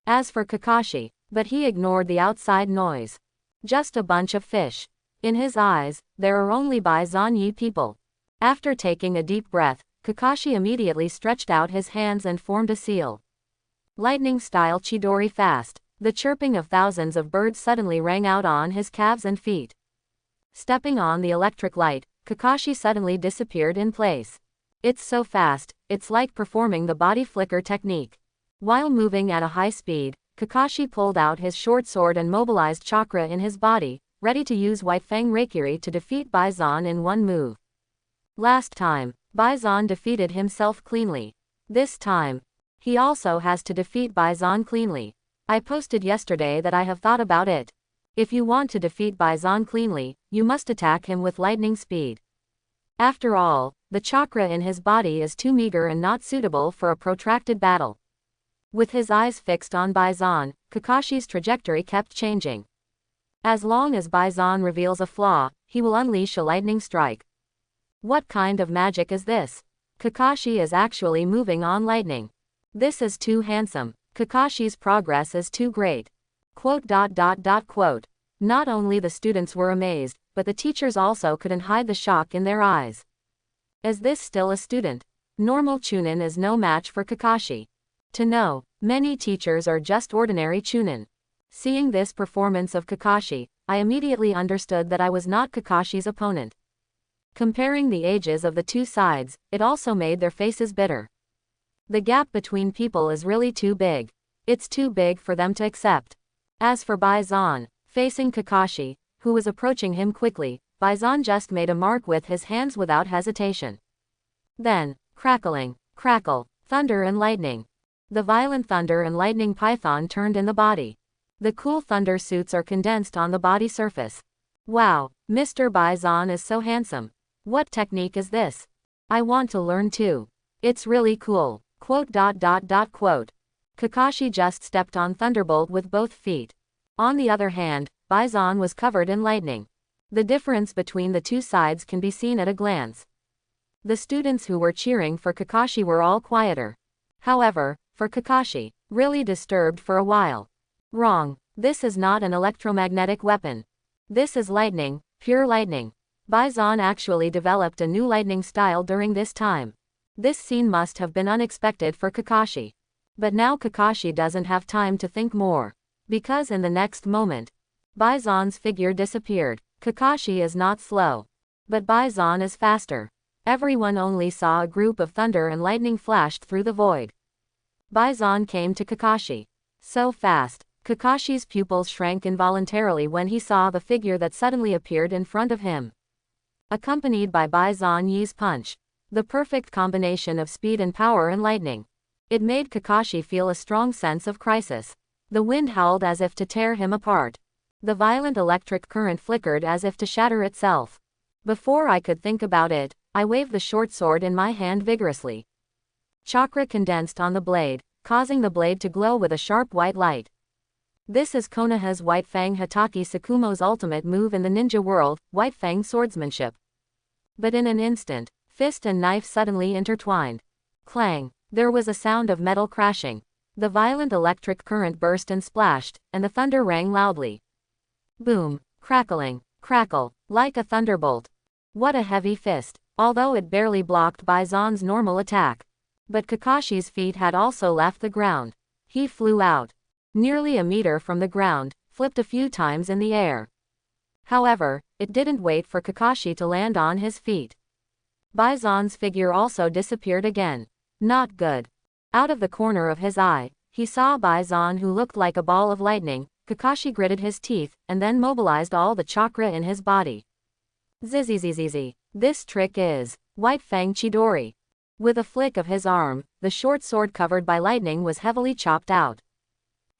As for Kakashi, but he ignored the outside noise. Just a bunch of fish. In his eyes, there are only Baizen-yi people. After taking a deep breath, Kakashi immediately stretched out his hands and formed a seal. Lightning-style Chidori fast. The chirping of thousands of birds suddenly rang out on his calves and feet. Stepping on the electric light, Kakashi suddenly disappeared in place. It's so fast, it's like performing the body flicker technique. While moving at a high speed, Kakashi pulled out his short sword and mobilized chakra in his body, ready to use White Fang Reikiri to defeat Baizen in one move. Last time, Baizen defeated himself cleanly. This time, he also has to defeat Baizen cleanly. I posted yesterday that I have thought about it. If you want to defeat Baizen cleanly, you must attack him with lightning speed. After all, the chakra in his body is too meager and not suitable for a protracted battle. With his eyes fixed on Baizen, Kakashi's trajectory kept changing. As long as Baizen reveals a flaw, he will unleash a lightning strike. What kind of magic is this? Kakashi is actually moving on lightning. This is too handsome. Kakashi's progress is too great. Quote. Not only the students were amazed, but the teachers also couldn't hide the shock in their eyes. Is this still a student? Normal Chunin is no match for Kakashi. To know, many teachers are just ordinary Chunin. Seeing this performance of Kakashi, I immediately understood that I was not Kakashi's opponent. Comparing the ages of the two sides, it also made their faces bitter. The gap between people is really too big. It's too big for them to accept. As for Baizen, facing Kakashi, who was approaching him quickly, Baizen just made a mark with his hands without hesitation. Then, crackling, crackle, thunder and lightning. The violent thunder and lightning python turned in the body. The cool thunder suits are condensed on the body surface. Wow, Mr. Baizen is so handsome. What technique is this? I want to learn too. It's really cool. Quote. Kakashi just stepped on Thunderbolt with both feet. On the other hand, Bison was covered in lightning. The difference between the two sides can be seen at a glance. The students who were cheering for Kakashi were all quieter. However, for Kakashi, really disturbed for a while. Wrong. This is not an electromagnetic weapon. This is lightning, pure lightning. Bison actually developed a new lightning style during this time. This scene must have been unexpected for Kakashi. But now Kakashi doesn't have time to think more. Because in the next moment, Bison's figure disappeared. Kakashi is not slow. But Bison is faster. Everyone only saw a group of thunder and lightning flashed through the void. Bison came to Kakashi. So fast, Kakashi's pupils shrank involuntarily when he saw the figure that suddenly appeared in front of him. Accompanied by Bison Yi's punch. The perfect combination of speed and power and lightning. It made Kakashi feel a strong sense of crisis. The wind howled as if to tear him apart. The violent electric current flickered as if to shatter itself. Before I could think about it, I waved the short sword in my hand vigorously. Chakra condensed on the blade, causing the blade to glow with a sharp white light. This is Konoha's White Fang Hatake Tsukumo's ultimate move in the ninja world, White Fang swordsmanship. But in an instant, fist and knife suddenly intertwined. Clang! There was a sound of metal crashing. The violent electric current burst and splashed, and the thunder rang loudly. Boom! Crackling! Crackle! Like a thunderbolt. What a heavy fist, although it barely blocked Bison's normal attack. But Kakashi's feet had also left the ground. He flew out. Nearly a meter from the ground, flipped a few times in the air. However, it didn't wait for Kakashi to land on his feet. Bison's figure also disappeared again. Not good. Out of the corner of his eye, he saw Bison who looked like a ball of lightning. Kakashi gritted his teeth, and then mobilized all the chakra in his body. Zzzzzz. This trick is White Fang Chidori. With a flick of his arm, the short sword covered by lightning was heavily chopped out.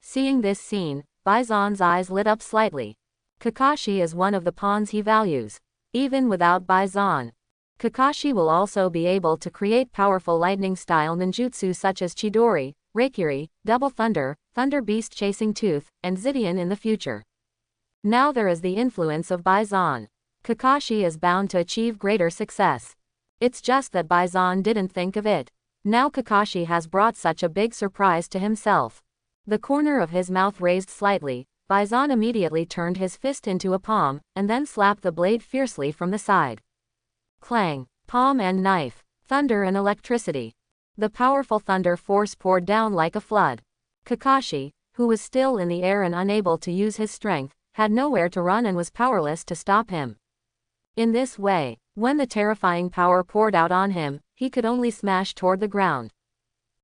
Seeing this scene, Bison's eyes lit up slightly. Kakashi is one of the pawns he values. Even without Bison, Kakashi will also be able to create powerful lightning-style ninjutsu such as Chidori, Reikiri, Double Thunder, Thunder Beast Chasing Tooth, and Zidian in the future. Now there is the influence of Bison. Kakashi is bound to achieve greater success. It's just that Bison didn't think of it. Now Kakashi has brought such a big surprise to himself. The corner of his mouth raised slightly. Bison immediately turned his fist into a palm, and then slapped the blade fiercely from the side. Clang, palm and knife, thunder and electricity. The powerful thunder force poured down like a flood. Kakashi, who was still in the air and unable to use his strength, had nowhere to run and was powerless to stop him. In this way, when the terrifying power poured out on him, he could only smash toward the ground.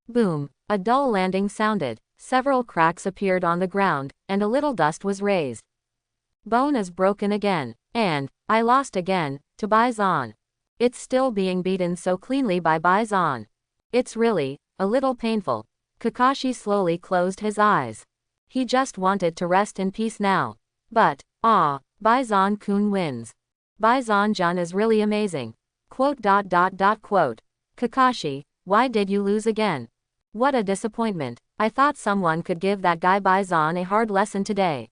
Boom! A dull landing sounded. Several cracks appeared on the ground, and a little dust was raised. Bone is broken again, and I lost again, to Bison. It's still being beaten so cleanly by Bison. It's really a little painful. Kakashi slowly closed his eyes. He just wanted to rest in peace now. But, Bison-kun wins. Bison-jun is really amazing. Quote. Kakashi, why did you lose again? What a disappointment. I thought someone could give that guy Bison a hard lesson today.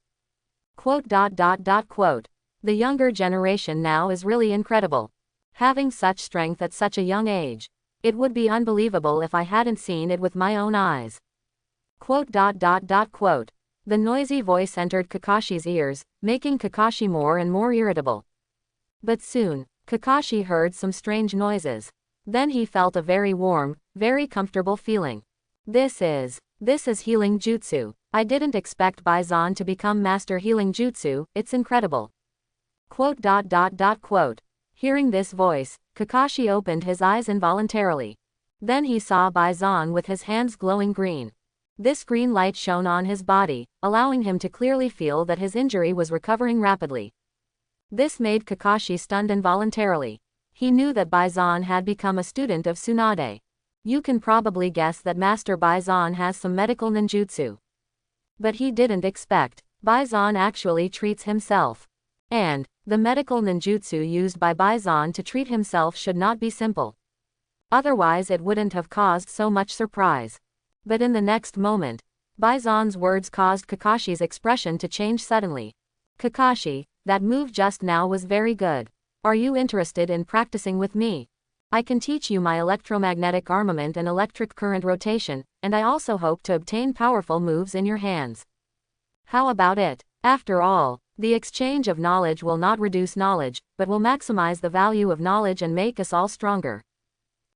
Quote. The younger generation now is really incredible. Having such strength at such a young age. It would be unbelievable if I hadn't seen it with my own eyes. Quote. The noisy voice entered Kakashi's ears, making Kakashi more and more irritable. But soon, Kakashi heard some strange noises. Then he felt a very warm, very comfortable feeling. This is healing jutsu. I didn't expect Bison to become master healing jutsu, it's incredible. Quote. Hearing this voice, Kakashi opened his eyes involuntarily. Then he saw Bison with his hands glowing green. This green light shone on his body, allowing him to clearly feel that his injury was recovering rapidly. This made Kakashi stunned involuntarily. He knew that Bison had become a student of Tsunade. You can probably guess that Master Bison has some medical ninjutsu. But he didn't expect Bison actually treats himself. And the medical ninjutsu used by Bison to treat himself should not be simple. Otherwise it wouldn't have caused so much surprise. But in the next moment, Baizan's words caused Kakashi's expression to change suddenly. Kakashi, that move just now was very good. Are you interested in practicing with me? I can teach you my electromagnetic armament and electric current rotation, and I also hope to obtain powerful moves in your hands. How about it? After all, the exchange of knowledge will not reduce knowledge, but will maximize the value of knowledge and make us all stronger.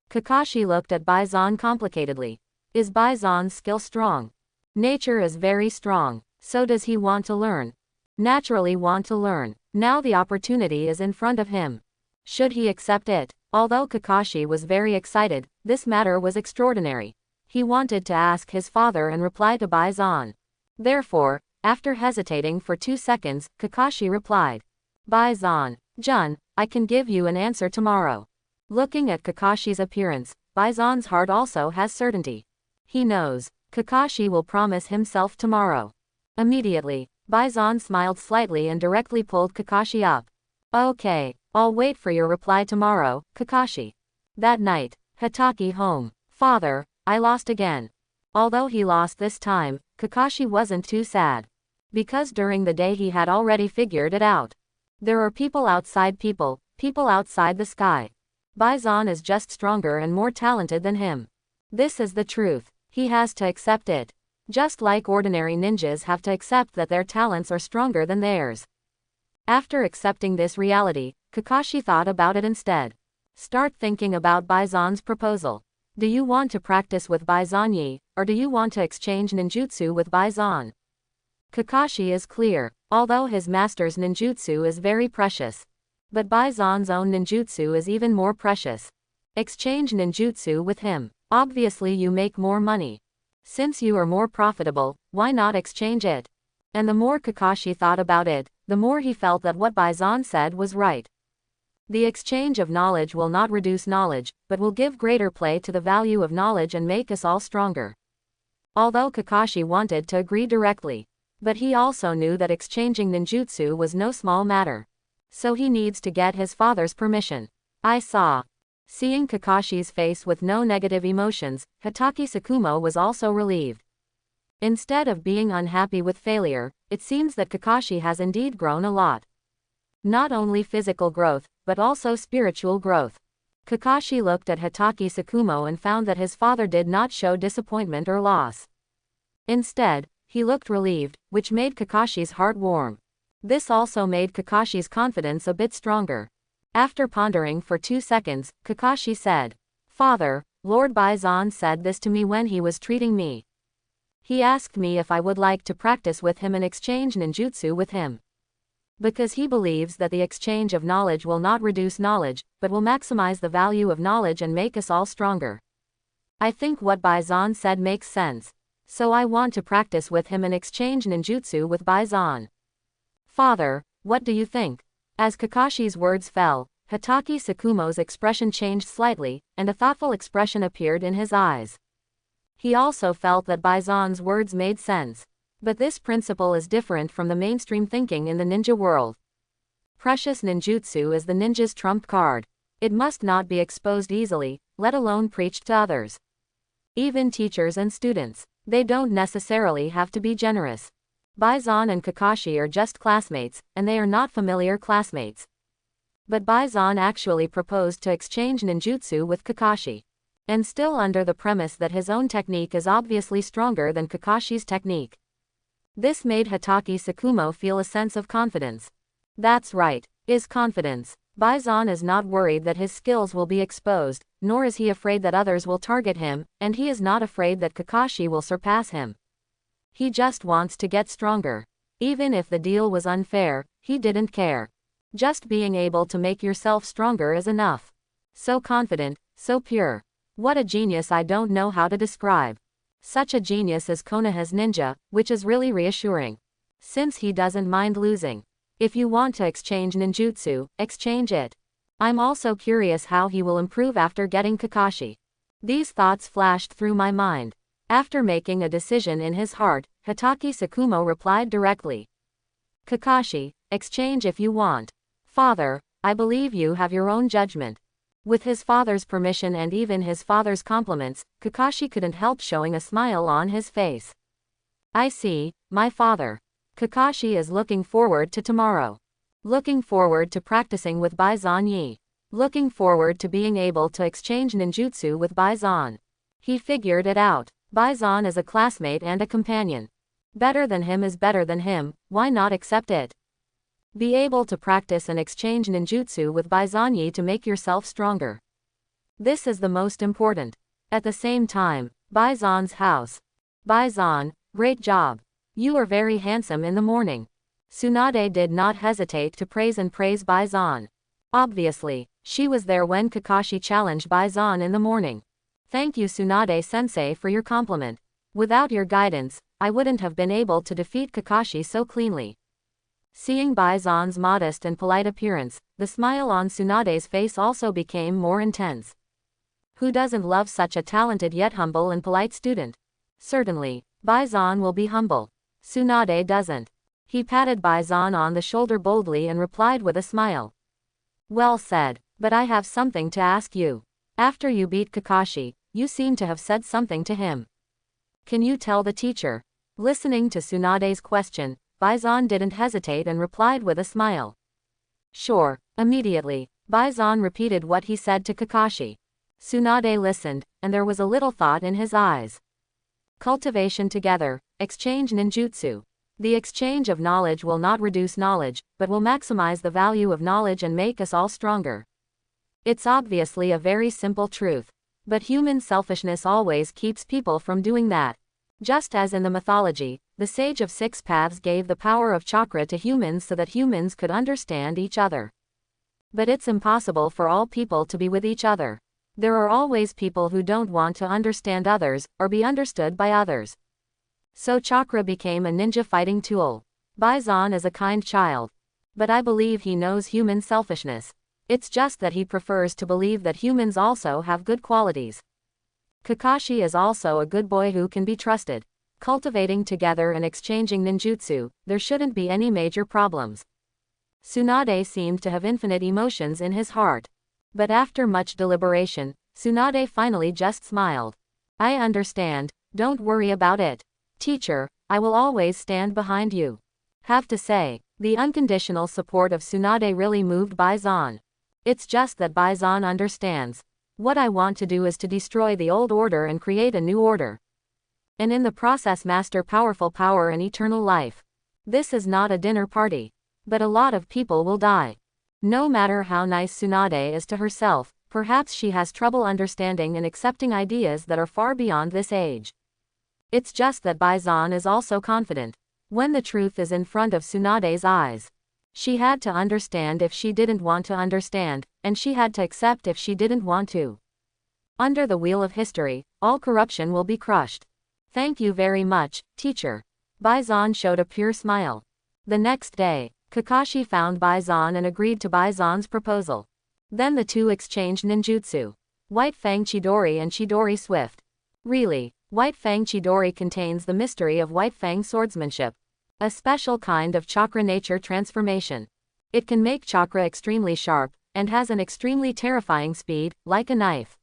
Kakashi looked at Baizan complicatedly. Is Baizan's skill strong? Nature is very strong. So does he want to learn? Naturally want to learn. Now the opportunity is in front of him. Should he accept it? Although Kakashi was very excited, this matter was extraordinary. He wanted to ask his father and reply to Baizan. Therefore, after hesitating for 2 seconds, Kakashi replied. Baizan, Jun, I can give you an answer tomorrow. Looking at Kakashi's appearance, Baizan's heart also has certainty. He knows. Kakashi will promise himself tomorrow. Immediately, Baizan smiled slightly and directly pulled Kakashi up. Okay, I'll wait for your reply tomorrow, Kakashi. That night, Hotake home. Father, I lost again. Although he lost this time, Kakashi wasn't too sad. Because during the day he had already figured it out. There are people outside the sky. Baizan is just stronger and more talented than him. This is the truth. He has to accept it. Just like ordinary ninjas have to accept that their talents are stronger than theirs. After accepting this reality, Kakashi thought about it instead. Start thinking about Baizan's proposal. Do you want to practice with Baizan, or do you want to exchange ninjutsu with Baizan? Kakashi is clear, although his master's ninjutsu is very precious. But Baizan's own ninjutsu is even more precious. Exchange ninjutsu with him. Obviously you make more money. Since you are more profitable, why not exchange it? And the more Kakashi thought about it, the more he felt that what Baizan said was right. The exchange of knowledge will not reduce knowledge, but will give greater play to the value of knowledge and make us all stronger. Although Kakashi wanted to agree directly, but he also knew that exchanging ninjutsu was no small matter. So he needs to get his father's permission. I saw. Seeing Kakashi's face with no negative emotions, Hotake Sakumo was also relieved. Instead of being unhappy with failure, it seems that Kakashi has indeed grown a lot. Not only physical growth, but also spiritual growth. Kakashi looked at Hotake Sakumo and found that his father did not show disappointment or loss. Instead, he looked relieved, which made Kakashi's heart warm. This also made Kakashi's confidence a bit stronger. After pondering for 2 seconds, Kakashi said, Father, Lord Baizan said this to me when he was treating me. He asked me if I would like to practice with him and exchange ninjutsu with him. Because he believes that the exchange of knowledge will not reduce knowledge, but will maximize the value of knowledge and make us all stronger. I think what Baizan said makes sense. So I want to practice with him and exchange ninjutsu with Baizan. Father, what do you think? As Kakashi's words fell, Hotake Sakumo's expression changed slightly, and a thoughtful expression appeared in his eyes. He also felt that Baizan's words made sense. But this principle is different from the mainstream thinking in the ninja world. Precious ninjutsu is the ninja's trump card. It must not be exposed easily, let alone preached to others. Even teachers and students, they don't necessarily have to be generous. Baizan and Kakashi are just classmates, and they are not familiar classmates. But Baizan actually proposed to exchange ninjutsu with Kakashi. And still under the premise that his own technique is obviously stronger than Kakashi's technique. This made Hotake Sakumo feel a sense of confidence. That's right, is confidence. Baizan is not worried that his skills will be exposed, nor is he afraid that others will target him, and he is not afraid that Kakashi will surpass him. He just wants to get stronger. Even if the deal was unfair, he didn't care. Just being able to make yourself stronger is enough. So confident, so pure. What a genius, I don't know how to describe. Such a genius as Konoha's ninja, which is really reassuring. Since he doesn't mind losing. If you want to exchange ninjutsu, exchange it. I'm also curious how he will improve after getting Kakashi. These thoughts flashed through my mind. After making a decision in his heart, Hotake Sakumo replied directly. Kakashi, exchange if you want. Father, I believe you have your own judgment. With his father's permission and even his father's compliments, Kakashi couldn't help showing a smile on his face. I see, my father. Kakashi is looking forward to tomorrow. Looking forward to practicing with Baisan Yi. Looking forward to being able to exchange ninjutsu with Baisan. He figured it out. Baisan is a classmate and a companion. Better than him is better than him, why not accept it? Be able to practice and exchange ninjutsu with Baisan Yi to make yourself stronger. This is the most important. At the same time, Baisan's house. Baisan, great job. You are very handsome in the morning. Tsunade did not hesitate to praise Baisan. Obviously, she was there when Kakashi challenged Baisan in the morning. Thank you Tsunade-sensei for your compliment. Without your guidance, I wouldn't have been able to defeat Kakashi so cleanly. Seeing Baisan's modest and polite appearance, the smile on Tsunade's face also became more intense. Who doesn't love such a talented yet humble and polite student? Certainly, Baisan will be humble. Tsunade doesn't. He patted Baisan on the shoulder boldly and replied with a smile. Well said, but I have something to ask you. After you beat Kakashi, you seem to have said something to him. Can you tell the teacher? Listening to Tsunade's question, Baisan didn't hesitate and replied with a smile. Sure, immediately, Baisan repeated what he said to Kakashi. Tsunade listened, and there was a little thought in his eyes. Cultivation together, exchange ninjutsu. The exchange of knowledge will not reduce knowledge, but will maximize the value of knowledge and make us all stronger. It's obviously a very simple truth. But human selfishness always keeps people from doing that. Just as in the mythology, the Sage of Six Paths gave the power of chakra to humans so that humans could understand each other. But it's impossible for all people to be with each other. There are always people who don't want to understand others, or be understood by others. So chakra became a ninja fighting tool. Baisan is a kind child. But I believe he knows human selfishness. It's just that he prefers to believe that humans also have good qualities. Kakashi is also a good boy who can be trusted. Cultivating together and exchanging ninjutsu, there shouldn't be any major problems. Tsunade seemed to have infinite emotions in his heart. But after much deliberation, Tsunade finally just smiled. I understand, don't worry about it. Teacher, I will always stand behind you. Have to say, the unconditional support of Tsunade really moved Baisan. It's just that Baisan understands. What I want to do is to destroy the old order and create a new order. And in the process master powerful power and eternal life. This is not a dinner party. But a lot of people will die. No matter how nice Tsunade is to herself, perhaps she has trouble understanding and accepting ideas that are far beyond this age. It's just that Baisan is also confident. When the truth is in front of Tsunade's eyes. She had to understand if she didn't want to understand, and she had to accept if she didn't want to. Under the wheel of history, all corruption will be crushed. Thank you very much, teacher. Baisan showed a pure smile. The next day, Kakashi found Baisan and agreed to Baisan's proposal. Then the two exchanged ninjutsu. White Fang Chidori and Chidori Swift. Really, White Fang Chidori contains the mystery of White Fang swordsmanship. A special kind of chakra nature transformation. It can make chakra extremely sharp, and has an extremely terrifying speed, like a knife.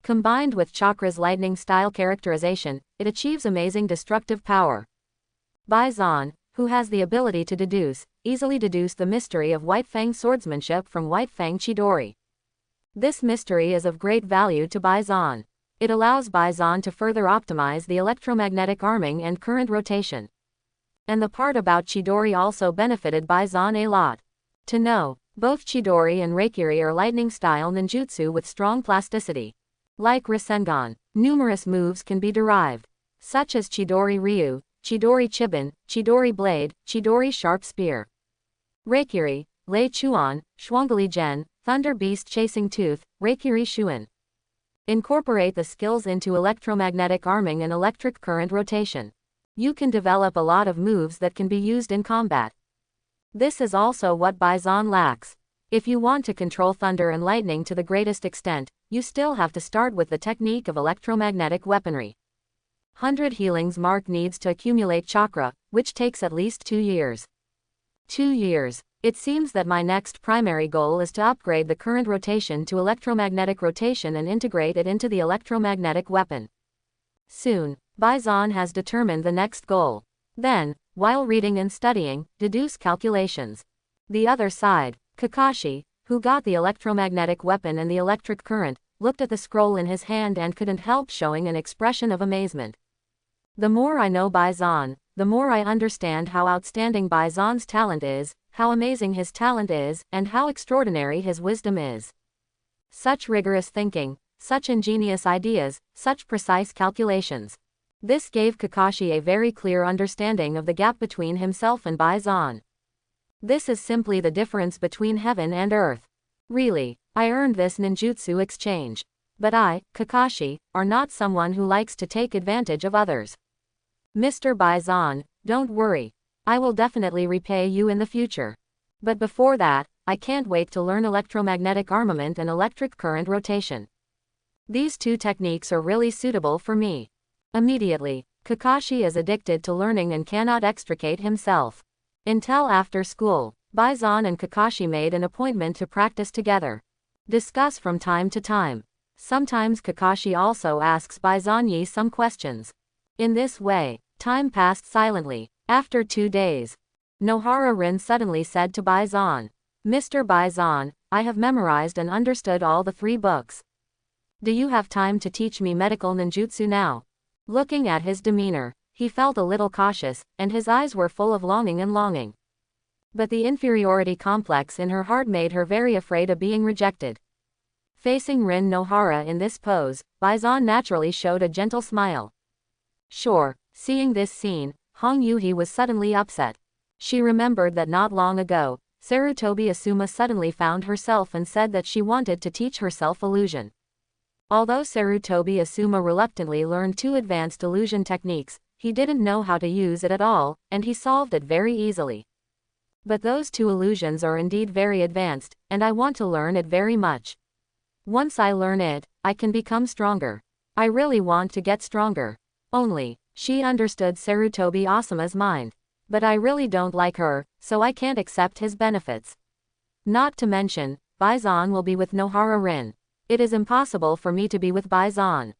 Combined with chakra's lightning style characterization, it achieves amazing destructive power. Baisan, who has the ability to deduce, easily deduced the mystery of White Fang swordsmanship from White Fang Chidori. This mystery is of great value to Baisan. It allows Baisan to further optimize the electromagnetic arming and current rotation. And the part about Chidori also benefited Baisan a lot. To know, both Chidori and Reikiri are lightning-style ninjutsu with strong plasticity. Like Rasengan, numerous moves can be derived, such as Chidori Ryu, Chidori Chiban, Chidori Blade, Chidori Sharp Spear. Reikiri, Lei Chuan, Schwangali Gen, Thunder Beast Chasing Tooth, Reikiri Shuan. Incorporate the skills into electromagnetic arming and electric current rotation. You can develop a lot of moves that can be used in combat. This is also what Baisan lacks. If you want to control thunder and lightning to the greatest extent, you still have to start with the technique of electromagnetic weaponry. 100 healings mark needs to accumulate chakra, which takes at least 2 years. 2 years. It seems that my next primary goal is to upgrade the current rotation to electromagnetic rotation and integrate it into the electromagnetic weapon. Soon, Bison has determined the next goal. Then, while reading and studying, deduce calculations. The other side, Kakashi, who got the electromagnetic weapon and the electric current, looked at the scroll in his hand and couldn't help showing an expression of amazement. The more I know Bison, the more I understand how outstanding Bison's talent is, how amazing his talent is, and how extraordinary his wisdom is. Such rigorous thinking, such ingenious ideas, such precise calculations. This gave Kakashi a very clear understanding of the gap between himself and Bison. This is simply the difference between heaven and earth. Really, I earned this ninjutsu exchange. But I, Kakashi, are not someone who likes to take advantage of others. Mr. Bison, don't worry. I will definitely repay you in the future. But before that, I can't wait to learn electromagnetic armament and electric current rotation. These two techniques are really suitable for me. Immediately, Kakashi is addicted to learning and cannot extricate himself. Until after school, Bison and Kakashi made an appointment to practice together. Discuss from time to time. Sometimes Kakashi also asks Bison some questions. In this way, time passed silently. After 2 days, Nohara Rin suddenly said to Bison, "Mr. Bison, I have memorized and understood all the 3 books. Do you have time to teach me medical ninjutsu now?" Looking at his demeanor, he felt a little cautious, and his eyes were full of longing. But the inferiority complex in her heart made her very afraid of being rejected. Facing Rin Nohara in this pose, Bison naturally showed a gentle smile. Sure, seeing this scene, Hong Yuhi was suddenly upset. She remembered that not long ago, Sarutobi Asuma suddenly found herself and said that she wanted to teach herself illusion. Although Sarutobi Asuma reluctantly learned 2 advanced illusion techniques, he didn't know how to use it at all, and he solved it very easily. But those 2 illusions are indeed very advanced, and I want to learn it very much. Once I learn it, I can become stronger. I really want to get stronger. Only, she understood Sarutobi Asuma's mind. But I really don't like her, so I can't accept his benefits. Not to mention, Bison will be with Nohara Rin. It is impossible for me to be with Bison.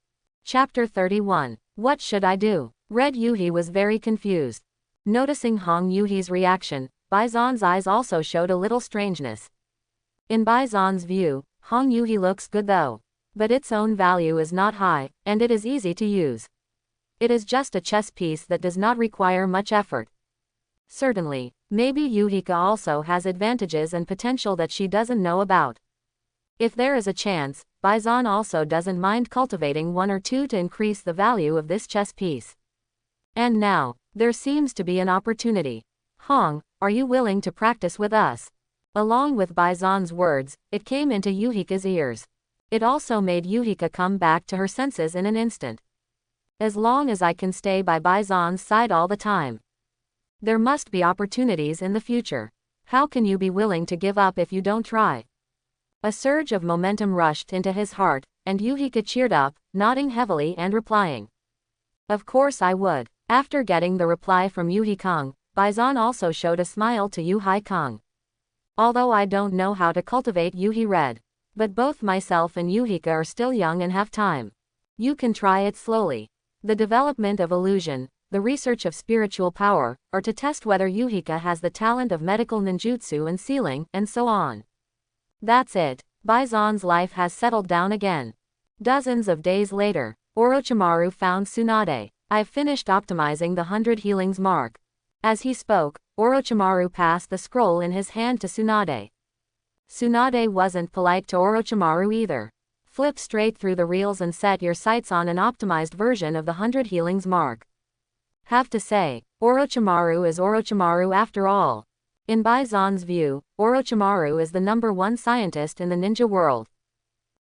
Chapter 31. What should I do? Red Yuhi was very confused. Noticing Hong Yuhi's reaction, Bison's eyes also showed a little strangeness. In Bison's view, Hong Yuhi looks good though. But its own value is not high, and it is easy to use. It is just a chess piece that does not require much effort. Certainly, maybe Yuhika also has advantages and potential that she doesn't know about. If there is a chance, Bison also doesn't mind cultivating 1 or 2 to increase the value of this chess piece. And now, there seems to be an opportunity. Hong, are you willing to practice with us? Along with Bison's words, it came into Yuhika's ears. It also made Yuhika come back to her senses in an instant. As long as I can stay by Bison's side all the time. There must be opportunities in the future. How can you be willing to give up if you don't try? A surge of momentum rushed into his heart, and Yuhika cheered up, nodding heavily and replying. Of course I would. After getting the reply from Yuhi Kong, Bison also showed a smile to Yuhi Kong. Although I don't know how to cultivate Yuhi Red. But both myself and Yuhika are still young and have time. You can try it slowly. The development of illusion, the research of spiritual power, or to test whether Yuhika has the talent of medical ninjutsu and sealing, and so on. That's it. Bison's life has settled down again. Dozens of days later, Orochimaru found Tsunade. I've finished optimizing the 100 healings mark. As he spoke, Orochimaru passed the scroll in his hand to Tsunade. Tsunade wasn't polite to Orochimaru either. Flip straight through the reels and set your sights on an optimized version of the 100 healings mark. Have to say, Orochimaru is Orochimaru after all. In Bison's view, Orochimaru is the #1 scientist in the ninja world.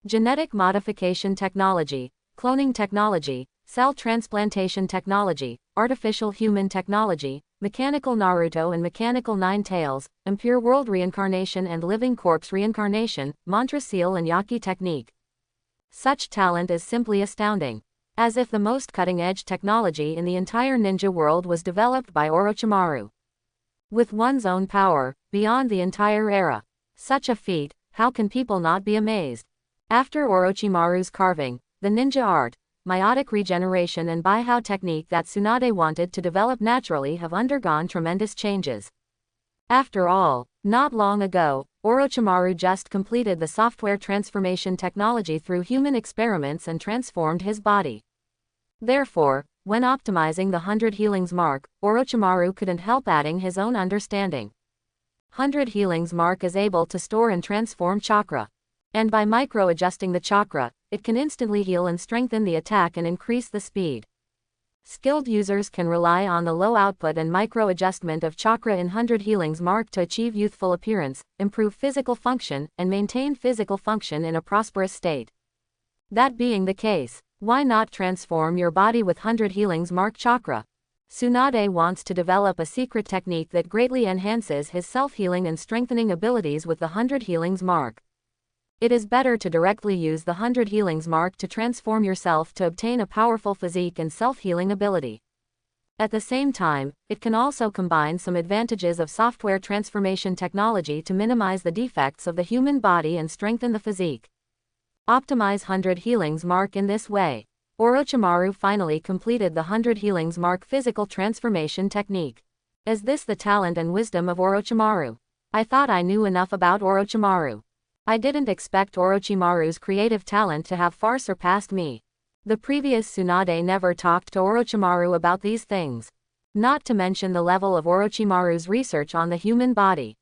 Genetic modification technology, cloning technology, cell transplantation technology, artificial human technology, mechanical Naruto and mechanical Nine Tails, impure world reincarnation and living corpse reincarnation, mantra seal and Yaki technique. Such talent is simply astounding. As if the most cutting-edge technology in the entire ninja world was developed by Orochimaru. with one's own power, beyond the entire era. Such a feat, how can people not be amazed? After Orochimaru's carving, the ninja art, meiotic regeneration and Baihao technique that Tsunade wanted to develop naturally have undergone tremendous changes. After all, not long ago, Orochimaru just completed the software transformation technology through human experiments and transformed his body. Therefore, when optimizing the 100 healings mark, Orochimaru couldn't help adding his own understanding. 100 healings mark is able to store and transform chakra. And by micro-adjusting the chakra, it can instantly heal and strengthen the attack and increase the speed. Skilled users can rely on the low output and micro-adjustment of chakra in 100 healings mark to achieve youthful appearance, improve physical function, and maintain physical function in a prosperous state. That being the case, why not transform your body with 100 healings mark chakra? Tsunade wants to develop a secret technique that greatly enhances his self-healing and strengthening abilities with the 100 healings mark. It is better to directly use the 100 healings mark to transform yourself to obtain a powerful physique and self-healing ability. At the same time, it can also combine some advantages of software transformation technology to minimize the defects of the human body and strengthen the physique. Optimize 100 healings mark in this way. Orochimaru finally completed the 100 healings mark physical transformation technique. Is this the talent and wisdom of Orochimaru? I thought I knew enough about Orochimaru. I didn't expect Orochimaru's creative talent to have far surpassed me. The previous Tsunade never talked to Orochimaru about these things. Not to mention the level of Orochimaru's research on the human body.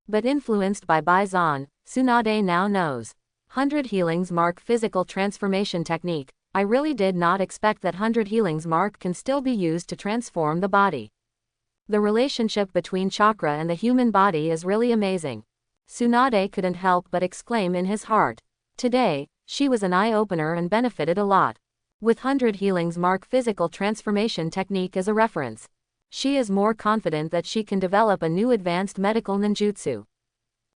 But influenced by Baizen, Tsunade now knows. 100 healings mark physical transformation technique. I really did not expect that 100 healings mark can still be used to transform the body. The relationship between chakra and the human body is really amazing. Tsunade couldn't help but exclaim in his heart. Today, she was an eye-opener and benefited a lot. With 100 healings mark physical transformation technique as a reference, she is more confident that she can develop a new advanced medical ninjutsu.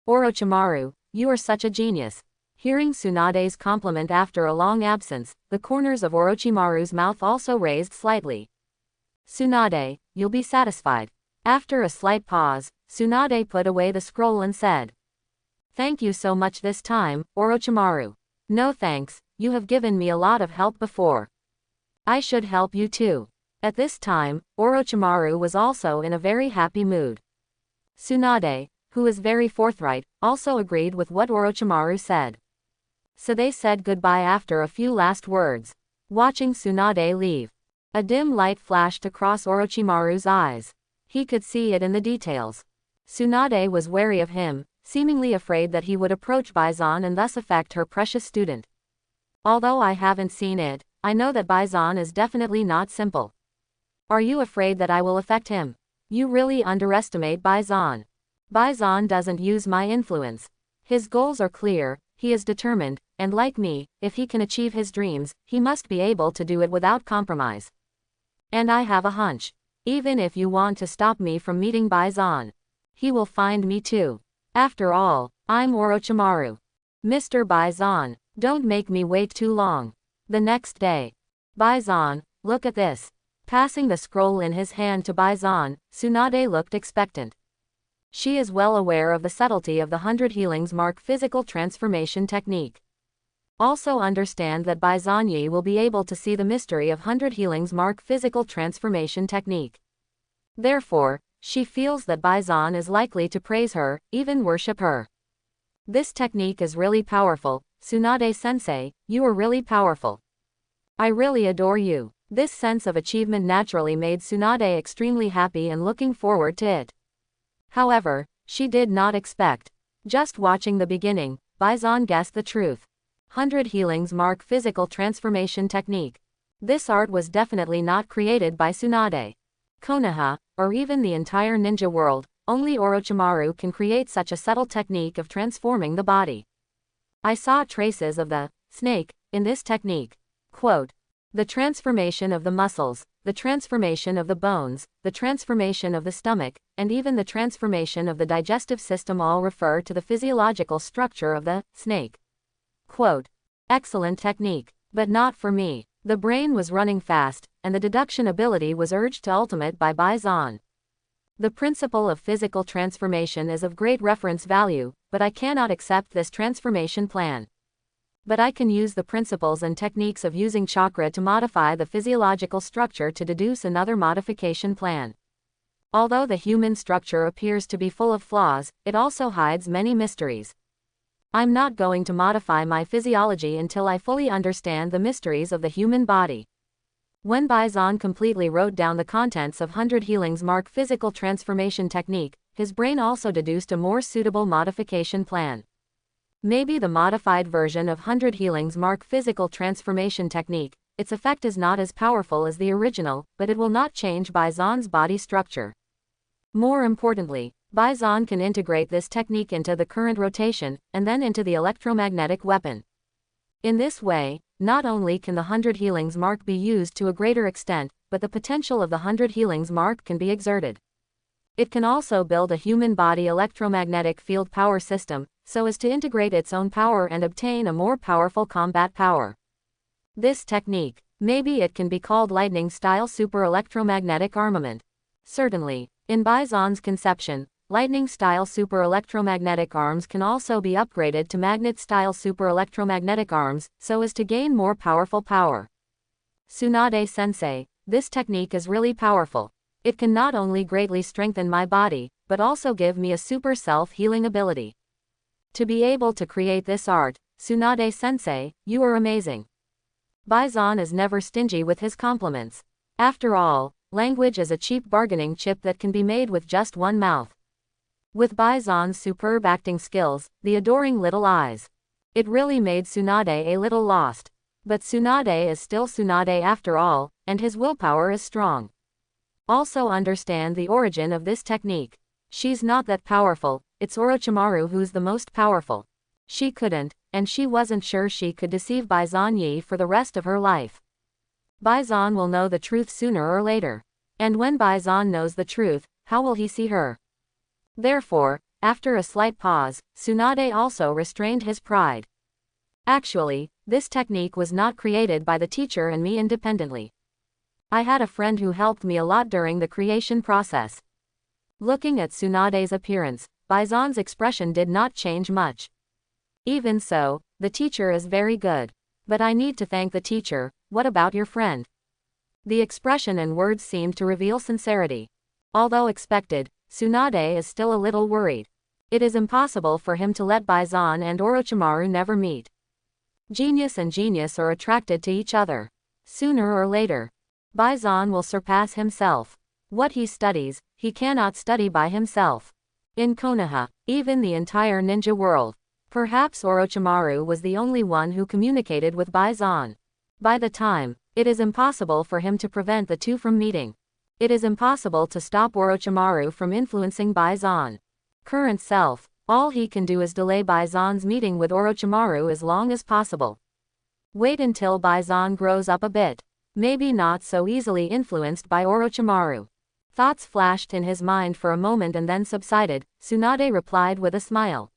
Orochimaru, you are such a genius. Hearing Tsunade's compliment after a long absence, the corners of Orochimaru's mouth also raised slightly. Tsunade, you'll be satisfied. After a slight pause, Tsunade put away the scroll and said, "Thank you so much this time, Orochimaru." "No thanks, you have given me a lot of help before. I should help you too." At this time, Orochimaru was also in a very happy mood. Tsunade, who is very forthright, also agreed with what Orochimaru said. So they said goodbye after a few last words. Watching Tsunade leave, a dim light flashed across Orochimaru's eyes. He could see it in the details. Tsunade was wary of him, seemingly afraid that he would approach Baizen and thus affect her precious student. Although I haven't seen it, I know that Baizen is definitely not simple. Are you afraid that I will affect him? You really underestimate Baizen. Baizen doesn't use my influence. His goals are clear, he is determined, and like me, if he can achieve his dreams, he must be able to do it without compromise. And I have a hunch. Even if you want to stop me from meeting Baizen, he will find me too. After all, I'm Orochimaru. Mr. Baizen, don't make me wait too long. The next day. Baizen, look at this. Passing the scroll in his hand to Baizen, Tsunade looked expectant. She is well aware of the subtlety of the 100 healings mark physical transformation technique. Also understand that Baizen Yi will be able to see the mystery of 100 healings mark physical transformation technique. Therefore, she feels that Baizen is likely to praise her, even worship her. This technique is really powerful. Tsunade-sensei, you are really powerful. I really adore you. This sense of achievement naturally made Tsunade extremely happy and looking forward to it. However, she did not expect. Just watching the beginning, Baizen guessed the truth. 100 healings mark physical transformation technique. This art was definitely not created by Tsunade. Konoha, or even the entire ninja world, only Orochimaru can create such a subtle technique of transforming the body. I saw traces of the snake in this technique. Quote, the transformation of the muscles, the transformation of the bones, the transformation of the stomach, and even the transformation of the digestive system all refer to the physiological structure of the snake. Quote, excellent technique, but not for me. The brain was running fast, and the deduction ability was urged to ultimate by Baizen. The principle of physical transformation is of great reference value, but I cannot accept this transformation plan. But I can use the principles and techniques of using chakra to modify the physiological structure to deduce another modification plan. Although the human structure appears to be full of flaws, it also hides many mysteries. I'm not going to modify my physiology until I fully understand the mysteries of the human body. When Bison completely wrote down the contents of 100 Healings Mark physical transformation technique, his brain also deduced a more suitable modification plan. Maybe the modified version of 100 Healings Mark physical transformation technique, its effect is not as powerful as the original, but it will not change Bison's body structure. More importantly, Bison can integrate this technique into the current rotation, and then into the electromagnetic weapon. In this way, not only can the 100 Healings Mark be used to a greater extent, but the potential of the 100 Healings Mark can be exerted. It can also build a human body electromagnetic field power system, so as to integrate its own power and obtain a more powerful combat power. This technique, maybe it can be called lightning-style super electromagnetic armament. Certainly, in Bison's conception, lightning-style super electromagnetic arms can also be upgraded to magnet-style super electromagnetic arms, so as to gain more powerful power. Tsunade-sensei, this technique is really powerful. It can not only greatly strengthen my body, but also give me a super self-healing ability. To be able to create this art, Tsunade-sensei, you are amazing. Bison is never stingy with his compliments. After all, language is a cheap bargaining chip that can be made with just one mouth. With Bison's superb acting skills, the adoring little eyes, it really made Tsunade a little lost. But Tsunade is still Tsunade after all, and his willpower is strong. Also understand the origin of this technique. She's not that powerful, it's Orochimaru who's the most powerful. She couldn't, and she wasn't sure she could deceive Bison Yi for the rest of her life. Bison will know the truth sooner or later. And when Bison knows the truth, how will he see her? Therefore, after a slight pause, Tsunade also restrained his pride. Actually, this technique was not created by the teacher and me independently. I had a friend who helped me a lot during the creation process. Looking at Tsunade's appearance, Bison's expression did not change much. Even so, the teacher is very good. But I need to thank the teacher. What about your friend? The expression and words seemed to reveal sincerity. Although expected, Tsunade is still a little worried. It is impossible for him to let Bison and Orochimaru never meet. Genius and genius are attracted to each other. Sooner or later, Bison will surpass himself. What he studies, he cannot study by himself. In Konoha, even the entire ninja world, perhaps Orochimaru was the only one who communicated with Bison. By the time, it is impossible for him to prevent the two from meeting. It is impossible to stop Orochimaru from influencing Bison. Current self, all he can do is delay Bison's meeting with Orochimaru as long as possible. Wait until Bison grows up a bit. Maybe not so easily influenced by Orochimaru. Thoughts flashed in his mind for a moment and then subsided. Tsunade replied with a smile.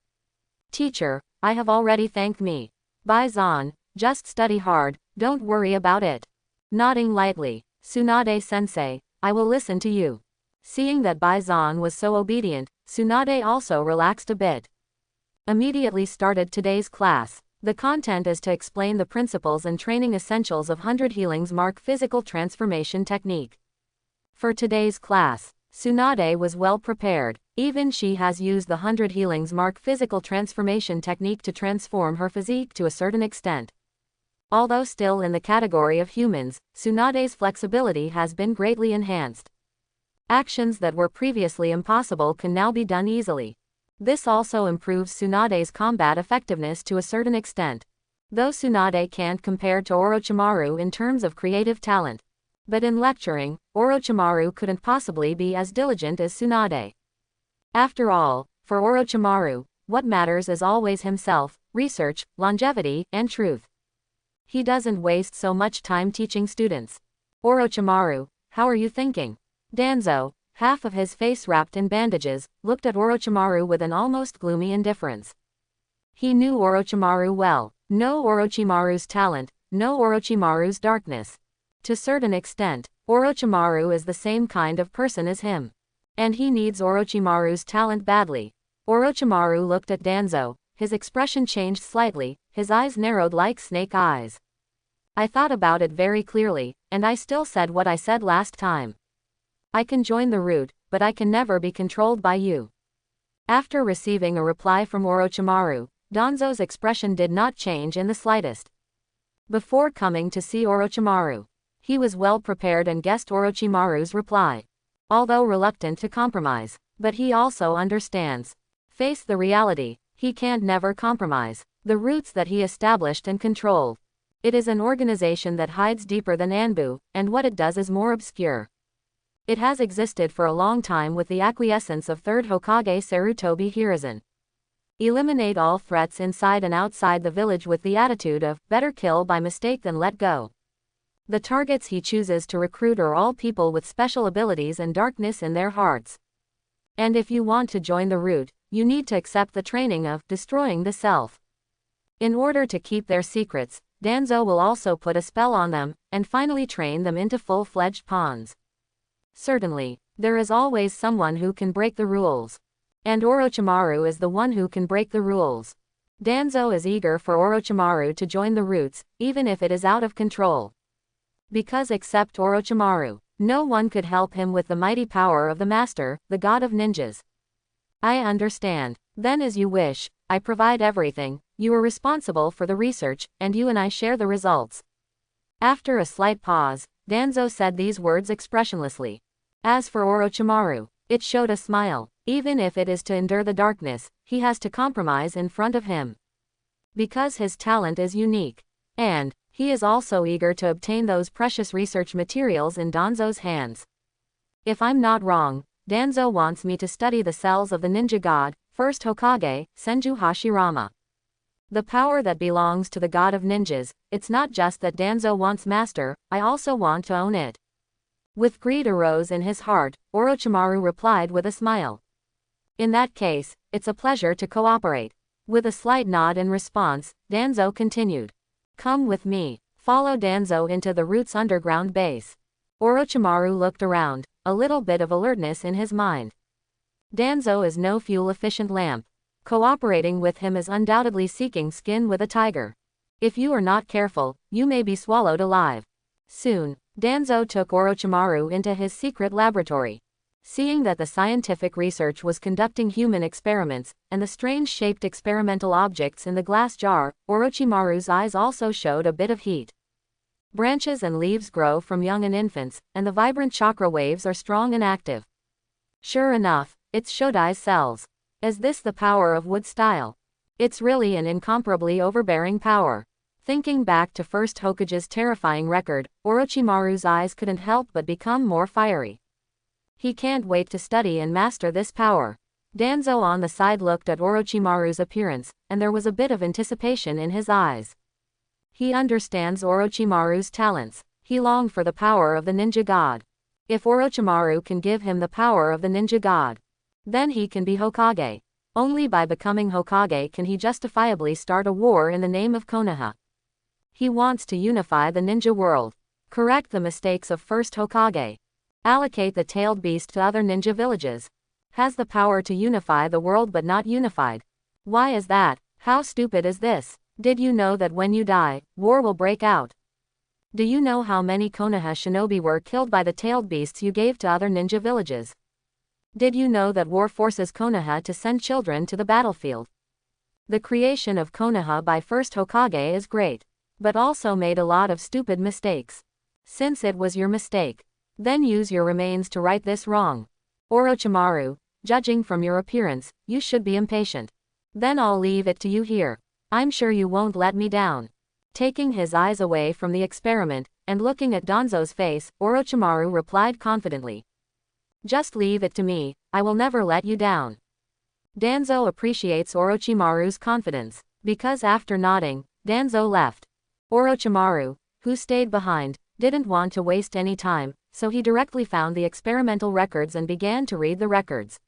Teacher, I have already thanked me. Bison, just study hard, don't worry about it. Nodding lightly, Tsunade-sensei, I will listen to you. Seeing that Bison was so obedient, Tsunade also relaxed a bit. Immediately started today's class. The content is to explain the principles and training essentials of 100 Healings Mark physical transformation technique. For today's class, Tsunade was well prepared. Even she has used the 100 Healings Mark physical transformation technique to transform her physique to a certain extent. Although still in the category of humans, Tsunade's flexibility has been greatly enhanced. Actions that were previously impossible can now be done easily. This also improves Tsunade's combat effectiveness to a certain extent. Though Tsunade can't compare to Orochimaru in terms of creative talent. But in lecturing, Orochimaru couldn't possibly be as diligent as Tsunade. After all, for Orochimaru, what matters is always himself, research, longevity, and truth. He doesn't waste so much time teaching students. Orochimaru, how are you thinking? Danzo, half of his face wrapped in bandages, looked at Orochimaru with an almost gloomy indifference. He knew Orochimaru well, know Orochimaru's talent, know Orochimaru's darkness. To a certain extent, Orochimaru is the same kind of person as him. And he needs Orochimaru's talent badly. Orochimaru looked at Danzo, his expression changed slightly, his eyes narrowed like snake eyes. I thought about it very clearly, and I still said what I said last time. I can join the route, but I can never be controlled by you. After receiving a reply from Orochimaru, Danzo's expression did not change in the slightest. Before coming to see Orochimaru, he was well prepared and guessed Orochimaru's reply. Although reluctant to compromise, but he also understands. Face the reality, he can't never compromise the roots that he established and controlled. It is an organization that hides deeper than Anbu, and what it does is more obscure. It has existed for a long time with the acquiescence of 3rd Hokage Sarutobi Hiruzen. Eliminate all threats inside and outside the village with the attitude of, better kill by mistake than let go. The targets he chooses to recruit are all people with special abilities and darkness in their hearts. And if you want to join the route, you need to accept the training of destroying the self. In order to keep their secrets, Danzo will also put a spell on them, and finally train them into full-fledged pawns. Certainly, there is always someone who can break the rules. And Orochimaru is the one who can break the rules. Danzo is eager for Orochimaru to join the roots, even if it is out of control. Because except Orochimaru, no one could help him with the mighty power of the Master, the God of Ninjas. I understand. Then as you wish, I provide everything, you are responsible for the research, and you and I share the results. After a slight pause, Danzo said these words expressionlessly. As for Orochimaru, it showed a smile. Even if it is to endure the darkness, he has to compromise in front of him. Because his talent is unique. And he is also eager to obtain those precious research materials in Danzo's hands. If I'm not wrong, Danzo wants me to study the cells of the ninja god, 1st Hokage, Senju Hashirama. The power that belongs to the god of ninjas, it's not just that Danzo wants master, I also want to own it. With greed arose in his heart, Orochimaru replied with a smile. In that case, it's a pleasure to cooperate. With a slight nod in response, Danzo continued. Come with me. Follow Danzo into the root's underground base. Orochimaru looked around, a little bit of alertness in his mind. Danzo is no fuel-efficient lamp. Cooperating with him is undoubtedly seeking skin with a tiger. If you are not careful, you may be swallowed alive. Soon, Danzo took Orochimaru into his secret laboratory. Seeing that the scientific research was conducting human experiments, and the strange-shaped experimental objects in the glass jar, Orochimaru's eyes also showed a bit of heat. Branches and leaves grow from young and infants, and the vibrant chakra waves are strong and active. Sure enough, it's Shodai's cells. Is this the power of wood style? It's really an incomparably overbearing power. Thinking back to 1st Hokage's terrifying record, Orochimaru's eyes couldn't help but become more fiery. He can't wait to study and master this power. Danzo on the side looked at Orochimaru's appearance, and there was a bit of anticipation in his eyes. He understands Orochimaru's talents. He longed for the power of the ninja god. If Orochimaru can give him the power of the ninja god, then he can be Hokage. Only by becoming Hokage can he justifiably start a war in the name of Konoha. He wants to unify the ninja world. Correct the mistakes of 1st Hokage. Allocate the tailed beast to other ninja villages. Has the power to unify the world but not unified. Why is that? How stupid is this? Did you know that when you die, war will break out? Do you know how many Konoha shinobi were killed by the tailed beasts you gave to other ninja villages? Did you know that war forces Konoha to send children to the battlefield? The creation of Konoha by 1st Hokage is great, but also made a lot of stupid mistakes. Since it was your mistake, then use your remains to right this wrong. Orochimaru, judging from your appearance, you should be impatient. Then I'll leave it to you here. I'm sure you won't let me down. Taking his eyes away from the experiment, and looking at Danzo's face, Orochimaru replied confidently. Just leave it to me, I will never let you down. Danzo appreciates Orochimaru's confidence, because after nodding, Danzo left. Orochimaru, who stayed behind, didn't want to waste any time, so he directly found the experimental records and began to read the records.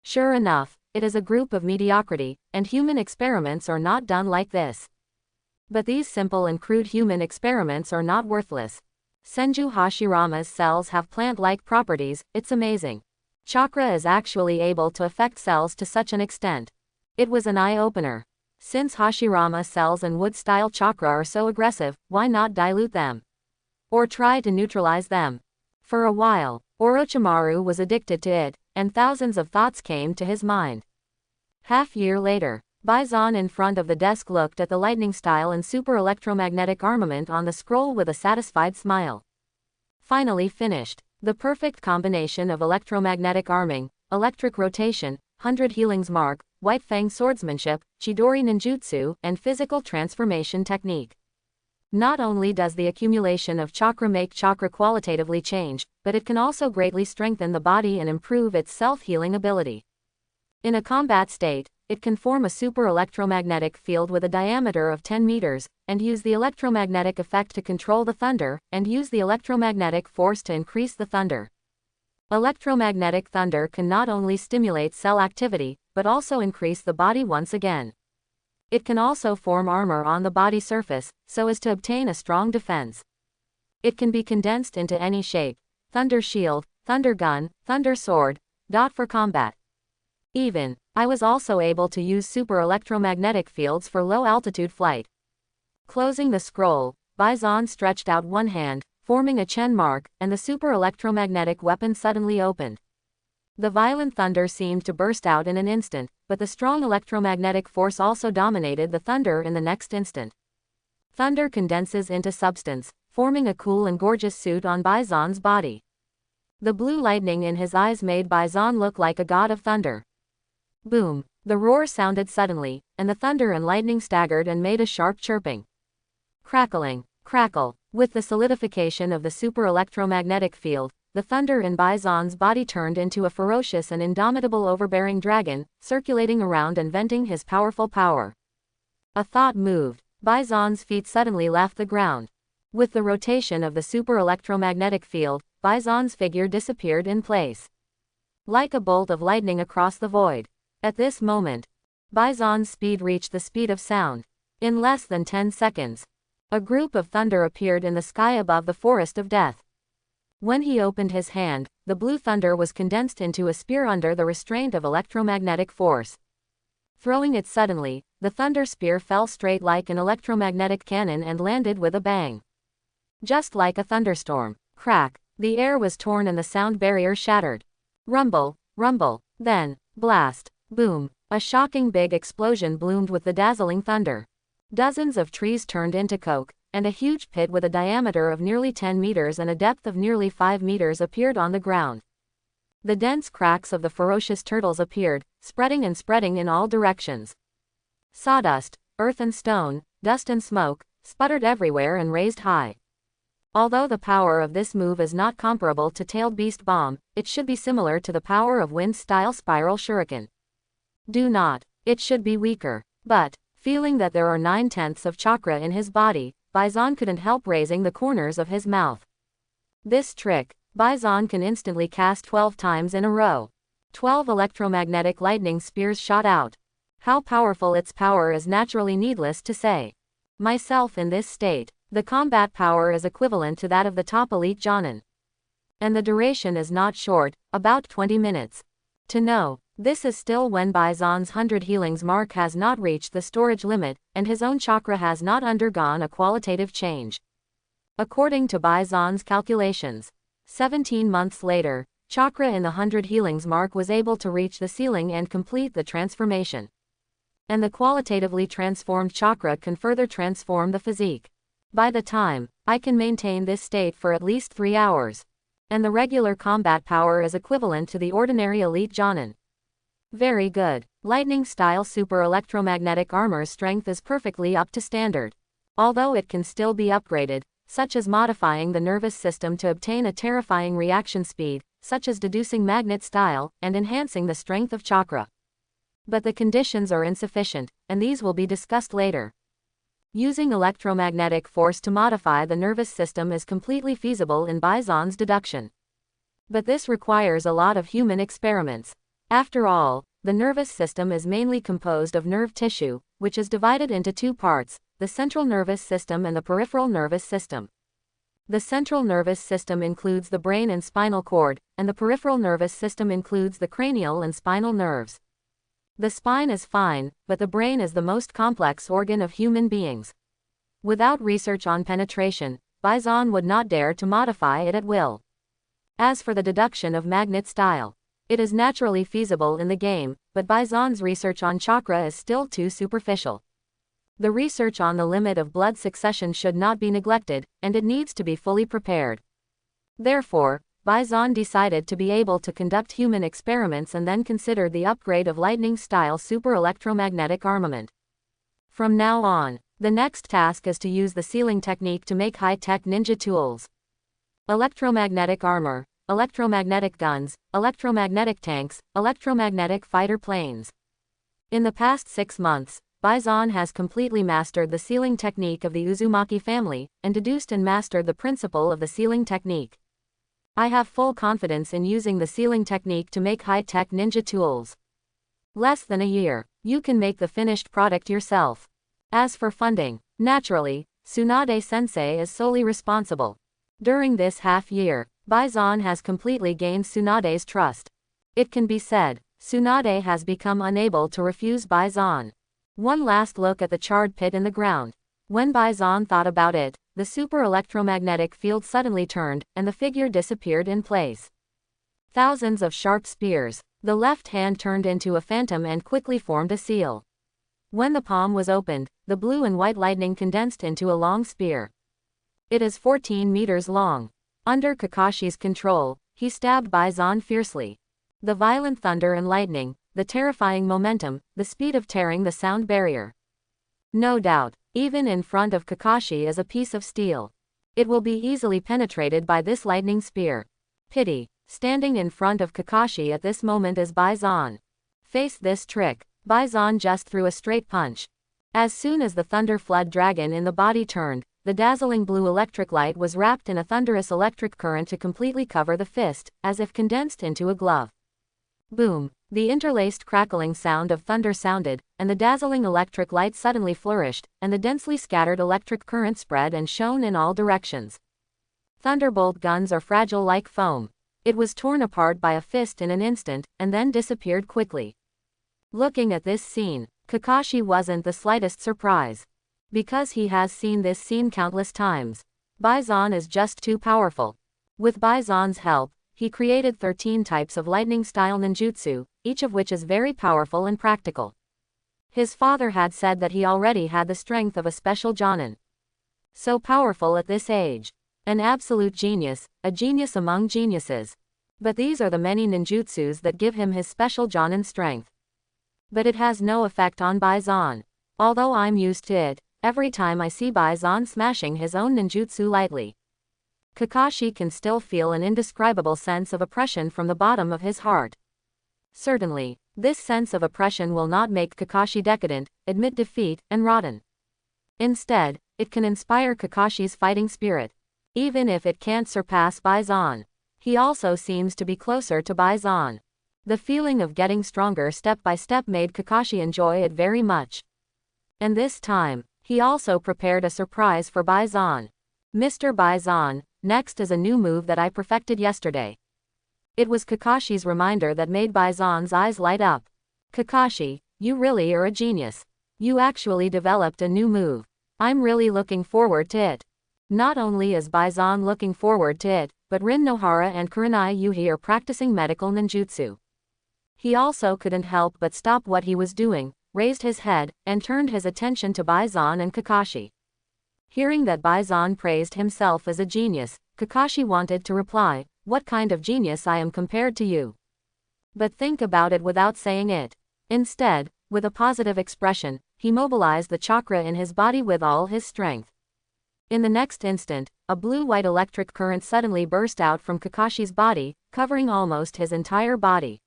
Sure enough, it is a group of mediocrity, and human experiments are not done like this. But these simple and crude human experiments are not worthless. Senju Hashirama's cells have plant-like properties, it's amazing. Chakra is actually able to affect cells to such an extent. It was an eye-opener. Since Hashirama cells and wood-style chakra are so aggressive, why not dilute them? Or try to neutralize them? For a while, Orochimaru was addicted to it, and thousands of thoughts came to his mind. Half-year later, Bison in front of the desk looked at the lightning style and super electromagnetic armament on the scroll with a satisfied smile. Finally finished. The perfect combination of electromagnetic arming, electric rotation, 100 healings mark, White Fang swordsmanship, Chidori ninjutsu, and physical transformation technique. Not only does the accumulation of chakra make chakra qualitatively change, but it can also greatly strengthen the body and improve its self-healing ability. In a combat state, it can form a super electromagnetic field with a diameter of 10 meters, and use the electromagnetic effect to control the thunder, and use the electromagnetic force to increase the thunder. Electromagnetic thunder can not only stimulate cell activity, but also increase the body once again. It can also form armor on the body surface, so as to obtain a strong defense. It can be condensed into any shape: thunder shield, thunder gun, thunder sword, for combat. I was also able to use super electromagnetic fields for low-altitude flight. Closing the scroll, Bison stretched out one hand, forming a Chen mark, and the super electromagnetic weapon suddenly opened. The violent thunder seemed to burst out in an instant, but the strong electromagnetic force also dominated the thunder in the next instant. Thunder condenses into substance, forming a cool and gorgeous suit on Bison's body. The blue lightning in his eyes made Bison look like a god of thunder. Boom! The roar sounded suddenly, and the thunder and lightning staggered and made a sharp chirping. Crackling, crackle. With the solidification of the super electromagnetic field, the thunder in Bison's body turned into a ferocious and indomitable overbearing dragon, circulating around and venting his powerful power. A thought moved. Bison's feet suddenly left the ground. With the rotation of the super electromagnetic field, Bison's figure disappeared in place. Like a bolt of lightning across the void. At this moment, Bison's speed reached the speed of sound. In less than 10 seconds, a group of thunder appeared in the sky above the forest of death. When he opened his hand, the blue thunder was condensed into a spear under the restraint of electromagnetic force. Throwing it suddenly, the thunder spear fell straight like an electromagnetic cannon and landed with a bang. Just like a thunderstorm. Crack! The air was torn and the sound barrier shattered. Rumble, rumble, then, blast. Boom! A shocking big explosion bloomed with the dazzling thunder. Dozens of trees turned into coke, and a huge pit with a diameter of nearly 10 meters and a depth of nearly 5 meters appeared on the ground. The dense cracks of the ferocious turtles appeared, spreading and spreading in all directions. Sawdust, earth and stone, dust and smoke, sputtered everywhere and raised high. Although the power of this move is not comparable to Tailed Beast Bomb, it should be similar to the power of Wind-style Spiral Shuriken. It should be weaker. But, feeling that there are 9/10 of chakra in his body, Bison couldn't help raising the corners of his mouth. This trick, Bison can instantly cast 12 times in a row. 12 electromagnetic lightning spears shot out. How powerful its power is naturally needless to say. Myself in this state, the combat power is equivalent to that of the top elite Jonin. And the duration is not short, about 20 minutes. To know, this is still when Bison's 100 healings mark has not reached the storage limit, and his own chakra has not undergone a qualitative change. According to Bison's calculations, 17 months later, chakra in the 100 healings mark was able to reach the ceiling and complete the transformation. And the qualitatively transformed chakra can further transform the physique. By the time, I can maintain this state for at least 3 hours. And the regular combat power is equivalent to the ordinary elite Jonin. Very good. Lightning-style super electromagnetic armor's strength is perfectly up to standard. Although it can still be upgraded, such as modifying the nervous system to obtain a terrifying reaction speed, such as deducing magnet style, and enhancing the strength of chakra. But the conditions are insufficient, and these will be discussed later. Using electromagnetic force to modify the nervous system is completely feasible in Bison's deduction. But this requires a lot of human experiments. After all, the nervous system is mainly composed of nerve tissue, which is divided into 2 parts, the central nervous system and the peripheral nervous system. The central nervous system includes the brain and spinal cord, and the peripheral nervous system includes the cranial and spinal nerves. The spine is fine, but the brain is the most complex organ of human beings. Without research on penetration, Bison would not dare to modify it at will. As for the deduction of magnet style, it is naturally feasible in the game, but Bison's research on chakra is still too superficial. The research on the limit of blood succession should not be neglected, and it needs to be fully prepared. Therefore, Bison decided to be able to conduct human experiments and then considered the upgrade of lightning-style super electromagnetic armament. From now on, the next task is to use the sealing technique to make high-tech ninja tools. Electromagnetic armor, electromagnetic guns, electromagnetic tanks, electromagnetic fighter planes. In the past 6 months, Bison has completely mastered the sealing technique of the Uzumaki family, and deduced and mastered the principle of the sealing technique. I have full confidence in using the sealing technique to make high-tech ninja tools. Less than a year, you can make the finished product yourself. As for funding, naturally, Tsunade-sensei is solely responsible. During this half-year, Bison has completely gained Tsunade's trust. It can be said, Tsunade has become unable to refuse Bison. One last look at the charred pit in the ground. When Bison thought about it, the super electromagnetic field suddenly turned, and the figure disappeared in place. Thousands of sharp spears. The left hand turned into a phantom and quickly formed a seal. When the palm was opened, the blue and white lightning condensed into a long spear. It is 14 meters long. Under Kakashi's control, he stabbed Bison fiercely. The violent thunder and lightning, the terrifying momentum, the speed of tearing the sound barrier. No doubt, even in front of Kakashi is a piece of steel. It will be easily penetrated by this lightning spear. Pity, standing in front of Kakashi at this moment is Bison. Face this trick. Bison just threw a straight punch. As soon as the thunder flood dragon in the body turned, the dazzling blue electric light was wrapped in a thunderous electric current to completely cover the fist, as if condensed into a glove. Boom! The interlaced crackling sound of thunder sounded, and the dazzling electric light suddenly flourished, and the densely scattered electric current spread and shone in all directions. Thunderbolt guns are fragile like foam. It was torn apart by a fist in an instant, and then disappeared quickly. Looking at this scene, Kakashi wasn't the slightest surprise. Because he has seen this scene countless times. Bison is just too powerful. With Bison's help, he created 13 types of lightning-style ninjutsu, each of which is very powerful and practical. His father had said that he already had the strength of a special jonin. So powerful at this age. An absolute genius, a genius among geniuses. But these are the many ninjutsus that give him his special jonin strength. But it has no effect on Bison. Although I'm used to it, every time I see Bison smashing his own ninjutsu lightly, Kakashi can still feel an indescribable sense of oppression from the bottom of his heart. Certainly, this sense of oppression will not make Kakashi decadent, admit defeat, and rotten. Instead, it can inspire Kakashi's fighting spirit. Even if it can't surpass Bison, he also seems to be closer to Bison. The feeling of getting stronger step by step made Kakashi enjoy it very much. And this time, he also prepared a surprise for Bison. Mr. Bison, next is a new move that I perfected yesterday. It was Kakashi's reminder that made Bison's eyes light up. Kakashi, you really are a genius. You actually developed a new move. I'm really looking forward to it. Not only is Bison looking forward to it, but Rin Nohara and Kurenai Yuhi are practicing medical ninjutsu. He also couldn't help but stop what he was doing, raised his head, and turned his attention to Bison and Kakashi. Hearing that Bison praised himself as a genius, Kakashi wanted to reply, "What kind of genius I am compared to you?" But think about it without saying it. Instead, with a positive expression, he mobilized the chakra in his body with all his strength. In the next instant, a blue-white electric current suddenly burst out from Kakashi's body, covering almost his entire body.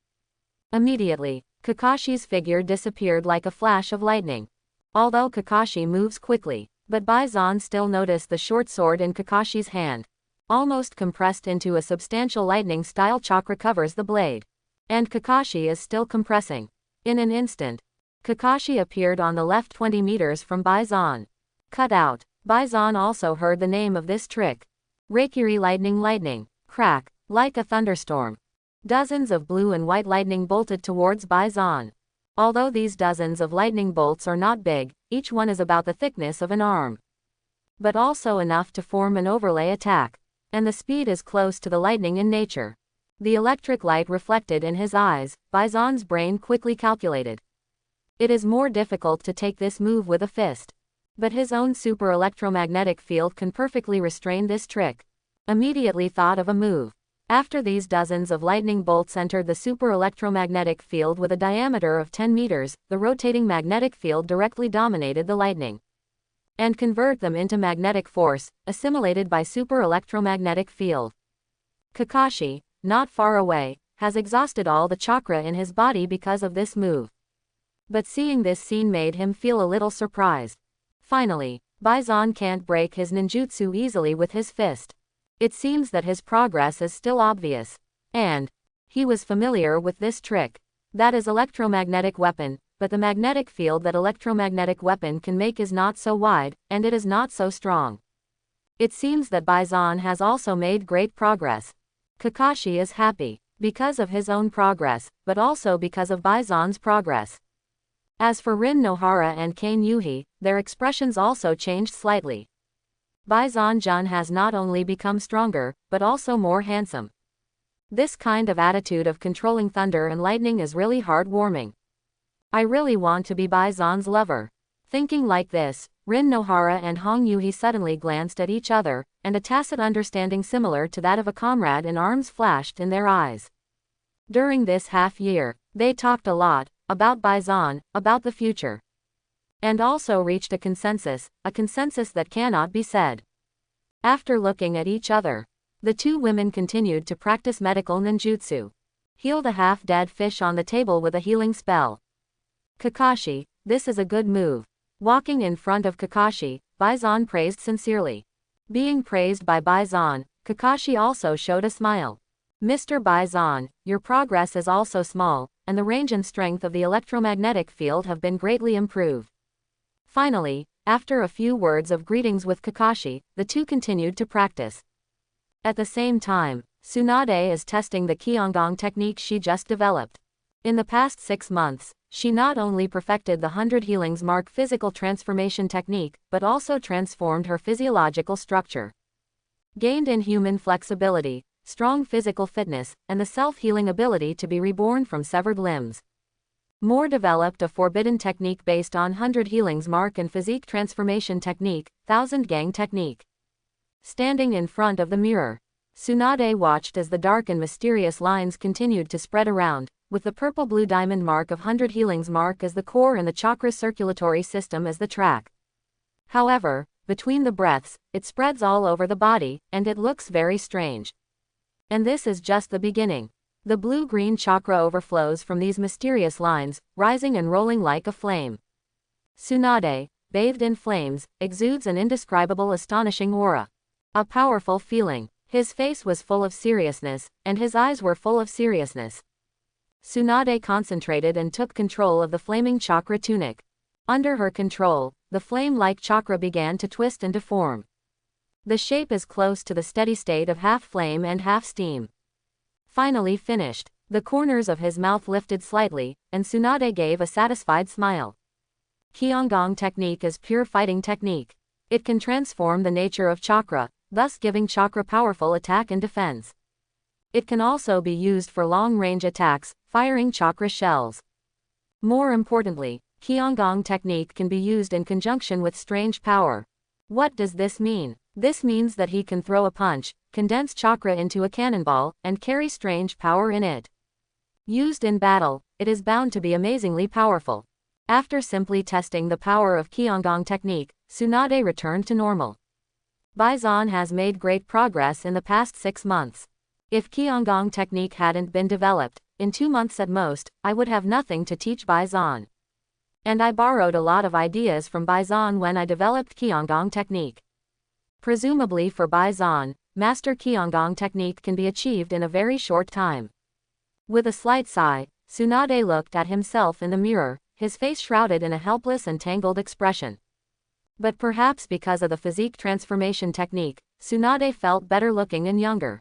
Immediately, Kakashi's figure disappeared like a flash of lightning. Although Kakashi moves quickly, but Bison still noticed the short sword in Kakashi's hand. Almost compressed into a substantial lightning-style chakra covers the blade. And Kakashi is still compressing. In an instant, Kakashi appeared on the left 20 meters from Bison. Cut out. Bison also heard the name of this trick. Reikiri lightning, crack, like a thunderstorm. Dozens of blue and white lightning bolted towards Bison. Although these dozens of lightning bolts are not big, each one is about the thickness of an arm. But also enough to form an overlay attack. And the speed is close to the lightning in nature. The electric light reflected in his eyes, Bison's brain quickly calculated. It is more difficult to take this move with a fist. But his own super electromagnetic field can perfectly restrain this trick. Immediately thought of a move. After these dozens of lightning bolts entered the super electromagnetic field with a diameter of 10 meters, the rotating magnetic field directly dominated the lightning and convert them into magnetic force, assimilated by super electromagnetic field. Kakashi, not far away, has exhausted all the chakra in his body because of this move. But seeing this scene made him feel a little surprised. Finally, Bison can't break his ninjutsu easily with his fist. It seems that his progress is still obvious. And he was familiar with this trick. That is electromagnetic weapon, but the magnetic field that electromagnetic weapon can make is not so wide, and it is not so strong. It seems that Bison has also made great progress. Kakashi is happy, because of his own progress, but also because of Bison's progress. As for Rin Nohara and Kane Yuhi, their expressions also changed slightly. Bison-jun has not only become stronger, but also more handsome. This kind of attitude of controlling thunder and lightning is really heartwarming. I really want to be Bison's lover. Thinking like this, Rin Nohara and Hong Yuhi suddenly glanced at each other, and a tacit understanding similar to that of a comrade in arms flashed in their eyes. During this half year, they talked a lot, about Bison, about the future. And also reached a consensus that cannot be said. After looking at each other, the two women continued to practice medical ninjutsu. Heal the half-dead fish on the table with a healing spell. Kakashi, this is a good move. Walking in front of Kakashi, Bison praised sincerely. Being praised by Bison, Kakashi also showed a smile. Mr. Bison, your progress is also small, and the range and strength of the electromagnetic field have been greatly improved. Finally, after a few words of greetings with Kakashi, the two continued to practice. At the same time, Tsunade is testing the Kyongong technique she just developed. In the past 6 months, she not only perfected the 100 Healings Mark physical transformation technique, but also transformed her physiological structure. Gained inhuman flexibility, strong physical fitness, and the self-healing ability to be reborn from severed limbs. More developed a forbidden technique based on 100 Healings Mark and physique transformation technique, 1000 Gang technique. Standing in front of the mirror, Tsunade watched as the dark and mysterious lines continued to spread around, with the purple-blue diamond mark of 100 Healings Mark as the core and the chakra circulatory system as the track. However, between the breaths, it spreads all over the body, and it looks very strange. And this is just the beginning. The blue-green chakra overflows from these mysterious lines, rising and rolling like a flame. Tsunade, bathed in flames, exudes an indescribable astonishing aura. A powerful feeling. His face was full of seriousness, and his eyes were full of seriousness. Tsunade concentrated and took control of the flaming chakra tunic. Under her control, the flame-like chakra began to twist and deform. The shape is close to the steady state of half flame and half steam. Finally finished, the corners of his mouth lifted slightly, and Tsunade gave a satisfied smile. Kyongong technique is pure fighting technique. It can transform the nature of chakra, thus giving chakra powerful attack and defense. It can also be used for long-range attacks, firing chakra shells. More importantly, Kyongong technique can be used in conjunction with strange power. What does this mean? This means that he can throw a punch, condense chakra into a cannonball, and carry strange power in it. Used in battle, it is bound to be amazingly powerful. After simply testing the power of Kyongong technique, Tsunade returned to normal. Bison has made great progress in the past 6 months. If Kyongong technique hadn't been developed, in 2 months at most, I would have nothing to teach Bison. And I borrowed a lot of ideas from Bison when I developed Kyongong technique. Presumably for Bison, master Kyongong technique can be achieved in a very short time. With a slight sigh, Tsunade looked at himself in the mirror, his face shrouded in a helpless and tangled expression. But perhaps because of the physique transformation technique, Tsunade felt better looking and younger.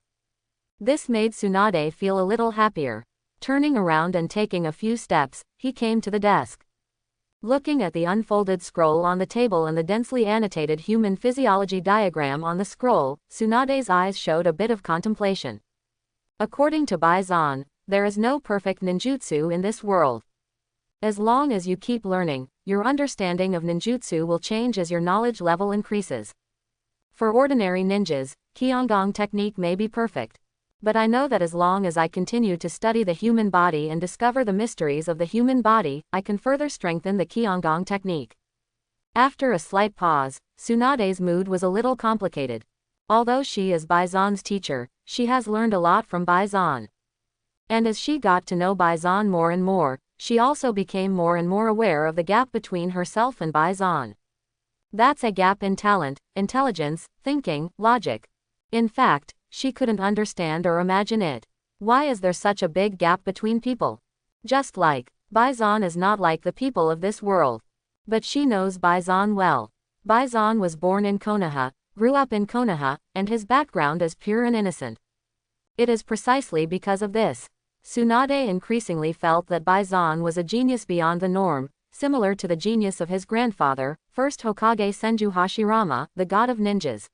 This made Tsunade feel a little happier. Turning around and taking a few steps, he came to the desk. Looking at the unfolded scroll on the table and the densely annotated human physiology diagram on the scroll, Tsunade's eyes showed a bit of contemplation. According to Baisan, there is no perfect ninjutsu in this world. As long as you keep learning, your understanding of ninjutsu will change as your knowledge level increases. For ordinary ninjas, Kyongong technique may be perfect. But I know that as long as I continue to study the human body and discover the mysteries of the human body, I can further strengthen the Kyongong technique. After a slight pause, Tsunade's mood was a little complicated. Although she is Baisan's teacher, she has learned a lot from Baisan. And as she got to know Baisan more and more, she also became more and more aware of the gap between herself and Baisan. That's a gap in talent, intelligence, thinking, logic. In fact, she couldn't understand or imagine it. Why is there such a big gap between people? Just like, Baisan is not like the people of this world. But she knows Baisan well. Baisan was born in Konoha, grew up in Konoha, and his background is pure and innocent. It is precisely because of this. Tsunade increasingly felt that Baisan was a genius beyond the norm, similar to the genius of his grandfather, first Hokage Senju Hashirama, the god of ninjas.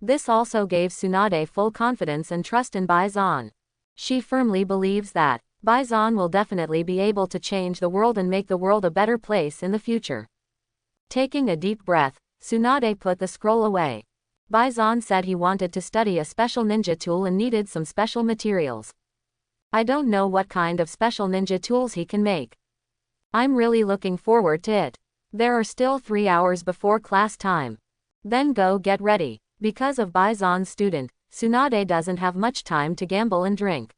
This also gave Tsunade full confidence and trust in Baisan. She firmly believes that Baisan will definitely be able to change the world and make the world a better place in the future. Taking a deep breath, Tsunade put the scroll away. Baisan said he wanted to study a special ninja tool and needed some special materials. I don't know what kind of special ninja tools he can make. I'm really looking forward to it. There are still 3 hours before class time. Then go get ready. Because of Baisan's student, Tsunade doesn't have much time to gamble and drink.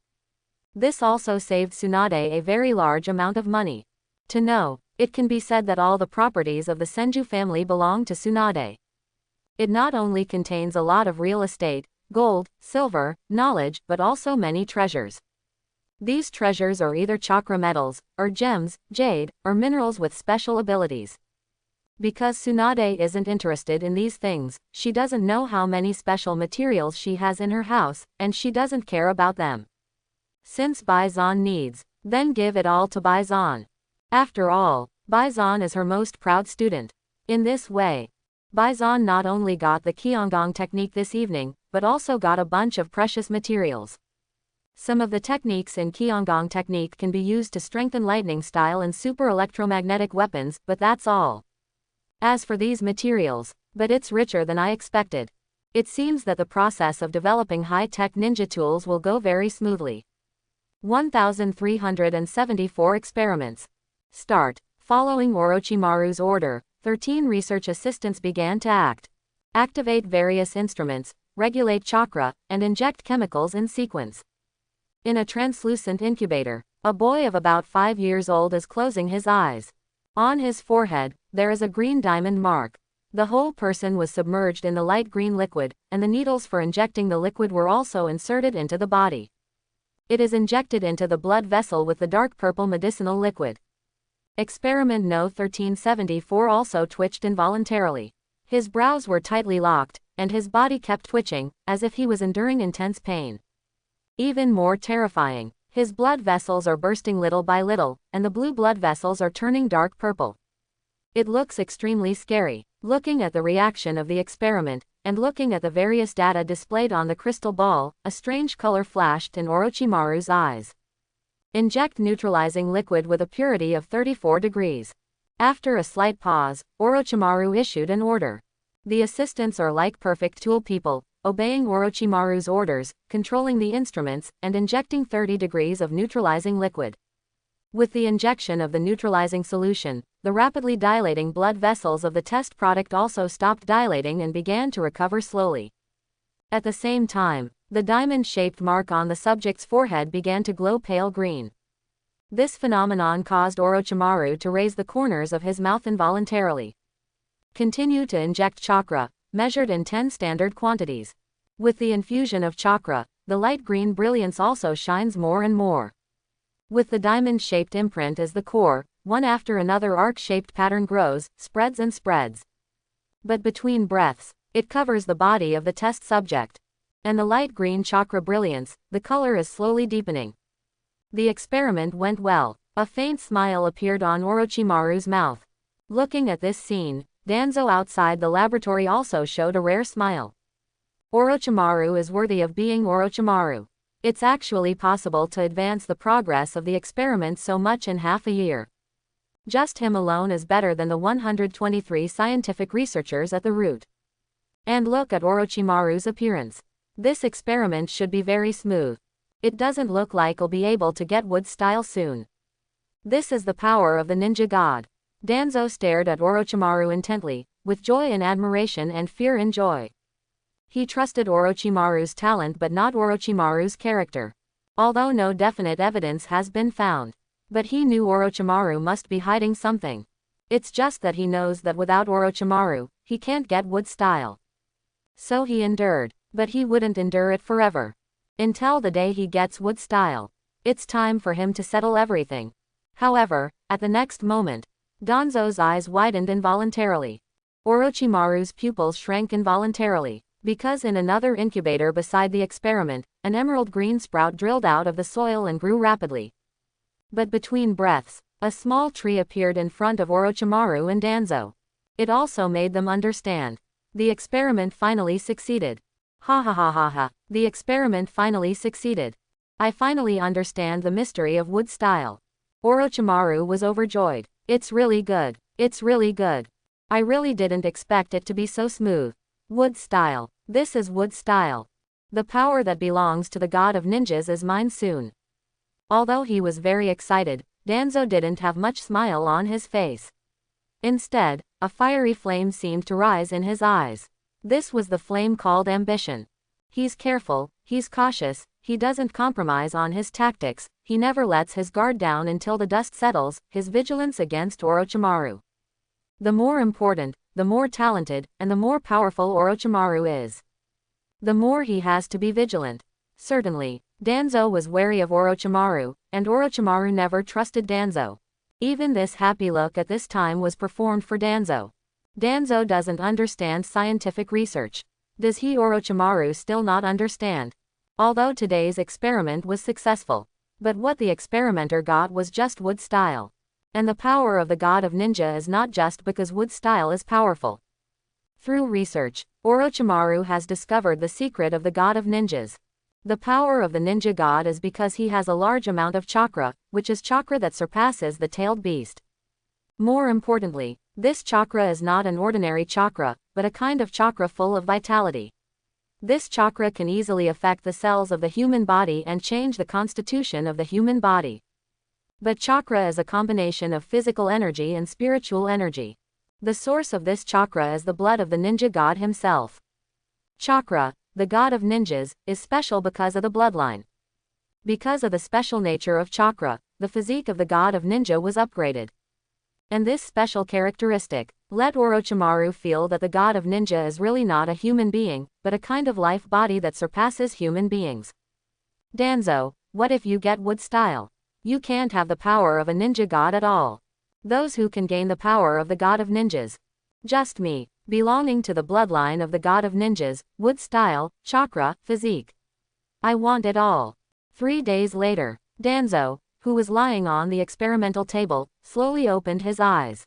This also saved Tsunade a very large amount of money. To know, it can be said that all the properties of the Senju family belong to Tsunade. It not only contains a lot of real estate, gold, silver, knowledge, but also many treasures. These treasures are either chakra metals, or gems, jade, or minerals with special abilities. Because Tsunade isn't interested in these things, she doesn't know how many special materials she has in her house, and she doesn't care about them. Since Baisan needs, then give it all to Baisan. After all, Baisan is her most proud student. In this way, Baisan not only got the Kyongong technique this evening, but also got a bunch of precious materials. Some of the techniques in Kyongong technique can be used to strengthen lightning style and super electromagnetic weapons, but that's all. As for these materials, but it's richer than I expected. It seems that the process of developing high-tech ninja tools will go very smoothly. 1374 experiments. Start. Following Orochimaru's order, 13 research assistants began to activate various instruments, regulate chakra, and inject chemicals in sequence. In a translucent incubator, a boy of about 5 years old is closing his eyes. On his forehead, there is a green diamond mark. The whole person was submerged in the light green liquid, and the needles for injecting the liquid were also inserted into the body. It is injected into the blood vessel with the dark purple medicinal liquid. Experiment No. 1374 also twitched involuntarily. His brows were tightly locked, and his body kept twitching, as if he was enduring intense pain. Even more terrifying, his blood vessels are bursting little by little, and the blue blood vessels are turning dark purple. It looks extremely scary. Looking at the reaction of the experiment, and looking at the various data displayed on the crystal ball, a strange color flashed in Orochimaru's eyes. Inject neutralizing liquid with a purity of 34 degrees. After a slight pause, Orochimaru issued an order. The assistants are like perfect tool people, obeying Orochimaru's orders, controlling the instruments, and injecting 30 degrees of neutralizing liquid. With the injection of the neutralizing solution, the rapidly dilating blood vessels of the test product also stopped dilating and began to recover slowly. At the same time, the diamond-shaped mark on the subject's forehead began to glow pale green. This phenomenon caused Orochimaru to raise the corners of his mouth involuntarily. Continue to inject chakra, measured in 10 standard quantities. With the infusion of chakra, the light green brilliance also shines more and more. With the diamond-shaped imprint as the core, one after another arc-shaped pattern grows, spreads and spreads. But between breaths, It covers the body of the test subject. And the light green chakra brilliance, the color is slowly deepening. The experiment went well. A faint smile appeared on Orochimaru's mouth. Looking at this scene, Danzo outside the laboratory also showed a rare smile. Orochimaru is worthy of being Orochimaru. It's actually possible to advance the progress of the experiment so much in half a year. Just him alone is better than the 123 scientific researchers at the root. And look at Orochimaru's appearance. This experiment should be very smooth. It doesn't look like he'll be able to get wood style soon. This is the power of the ninja god. Danzo stared at Orochimaru intently, with joy in admiration and fear in joy. He trusted Orochimaru's talent but not Orochimaru's character. Although no definite evidence has been found. But he knew Orochimaru must be hiding something. It's just that he knows that without Orochimaru, he can't get wood style. So he endured, but he wouldn't endure it forever. Until the day he gets wood style. It's time for him to settle everything. However, at the next moment, Danzo's eyes widened involuntarily. Orochimaru's pupils shrank involuntarily, because in another incubator beside the experiment, an emerald green sprout drilled out of the soil and grew rapidly. But between breaths, a small tree appeared in front of Orochimaru and Danzo. It also made them understand. The experiment finally succeeded. Ha ha ha ha ha, the experiment finally succeeded. I finally understand the mystery of wood style. Orochimaru was overjoyed. It's really good. It's really good. I really didn't expect it to be so smooth. Wood style. This is wood style. The power that belongs to the god of ninjas is mine soon. Although he was very excited, Danzo didn't have much smile on his face. Instead, a fiery flame seemed to rise in his eyes. This was the flame called ambition. He's careful, he's cautious, he doesn't compromise on his tactics, he never lets his guard down until the dust settles, his vigilance against Orochimaru. The more important, the more talented, and the more powerful Orochimaru is, the more he has to be vigilant. Certainly, Danzo was wary of Orochimaru, and Orochimaru never trusted Danzo. Even this happy look at this time was performed for Danzo. Danzo doesn't understand scientific research. Does he Orochimaru still not understand? Although today's experiment was successful. But what the experimenter got was just wood style. And the power of the god of ninja is not just because wood style is powerful. Through research, Orochimaru has discovered the secret of the god of ninjas. The power of the ninja god is because he has a large amount of chakra, which is chakra that surpasses the tailed beast. More importantly, this chakra is not an ordinary chakra, but a kind of chakra full of vitality. This chakra can easily affect the cells of the human body and change the constitution of the human body. But chakra is a combination of physical energy and spiritual energy. The source of this chakra is the blood of the ninja god himself. Chakra, the god of ninjas, is special because of the bloodline. Because of the special nature of chakra, the physique of the god of ninja was upgraded. And this special characteristic let Orochimaru feel that the god of ninja is really not a human being, but a kind of life body that surpasses human beings. Danzo, what if you get wood style? You can't have the power of a ninja god at all. Those who can gain the power of the god of ninjas. Just me, belonging to the bloodline of the god of ninjas, wood style, chakra, physique. I want it all. 3 days later, Danzo, who was lying on the experimental table, slowly opened his eyes.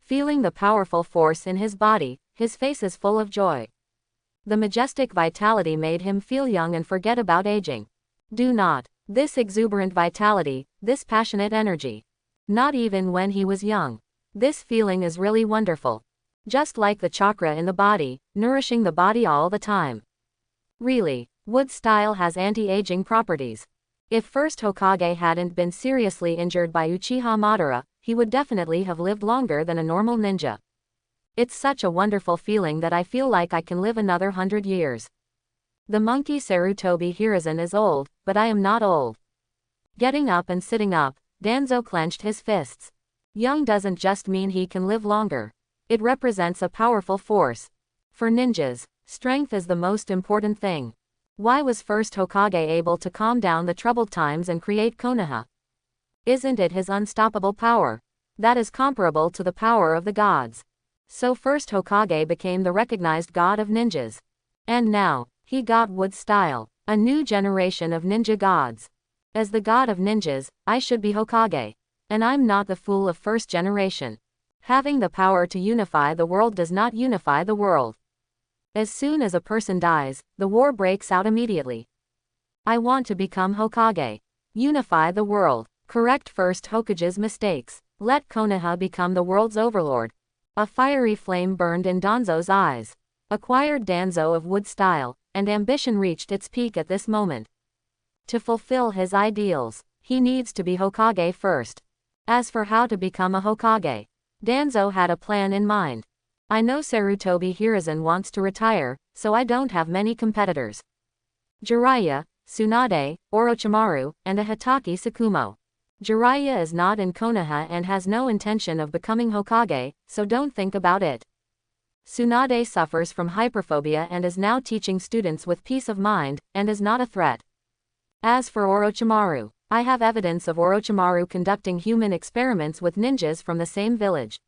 Feeling the powerful force in his body, his face is full of joy. The majestic vitality made him feel young and forget about aging. Do not. This exuberant vitality, this passionate energy. Not even when he was young. This feeling is really wonderful. Just like the chakra in the body, nourishing the body all the time. Really, wood style has anti-aging properties. If first Hokage hadn't been seriously injured by Uchiha Madara, he would definitely have lived longer than a normal ninja. It's such a wonderful feeling that I feel like I can live another 100 years. The monkey Sarutobi Hiruzen is old, but I am not old. Getting up and sitting up, Danzo clenched his fists. Young doesn't just mean he can live longer. It represents a powerful force. For ninjas, strength is the most important thing. Why was first Hokage able to calm down the troubled times and create Konoha? Isn't it his unstoppable power? That is comparable to the power of the gods. So first Hokage became the recognized god of ninjas. And now, he got wood style, a new generation of ninja gods. As the god of ninjas, I should be Hokage. And I'm not the fool of first generation. Having the power to unify the world does not unify the world. As soon as a person dies, the war breaks out immediately. I want to become Hokage. Unify the world. Correct first Hokage's mistakes. Let Konoha become the world's overlord. A fiery flame burned in Danzo's eyes. Acquired Danzo of wood style, and ambition reached its peak at this moment. To fulfill his ideals, he needs to be Hokage first. As for how to become a Hokage, Danzo had a plan in mind. I know Sarutobi Hiruzen wants to retire, so I don't have many competitors. Jiraiya, Tsunade, Orochimaru, and a Hitaki Tsukumo. Jiraiya is not in Konoha and has no intention of becoming Hokage, so don't think about it. Tsunade suffers from hyperphobia and is now teaching students with peace of mind, and is not a threat. As for Orochimaru, I have evidence of Orochimaru conducting human experiments with ninjas from the same village.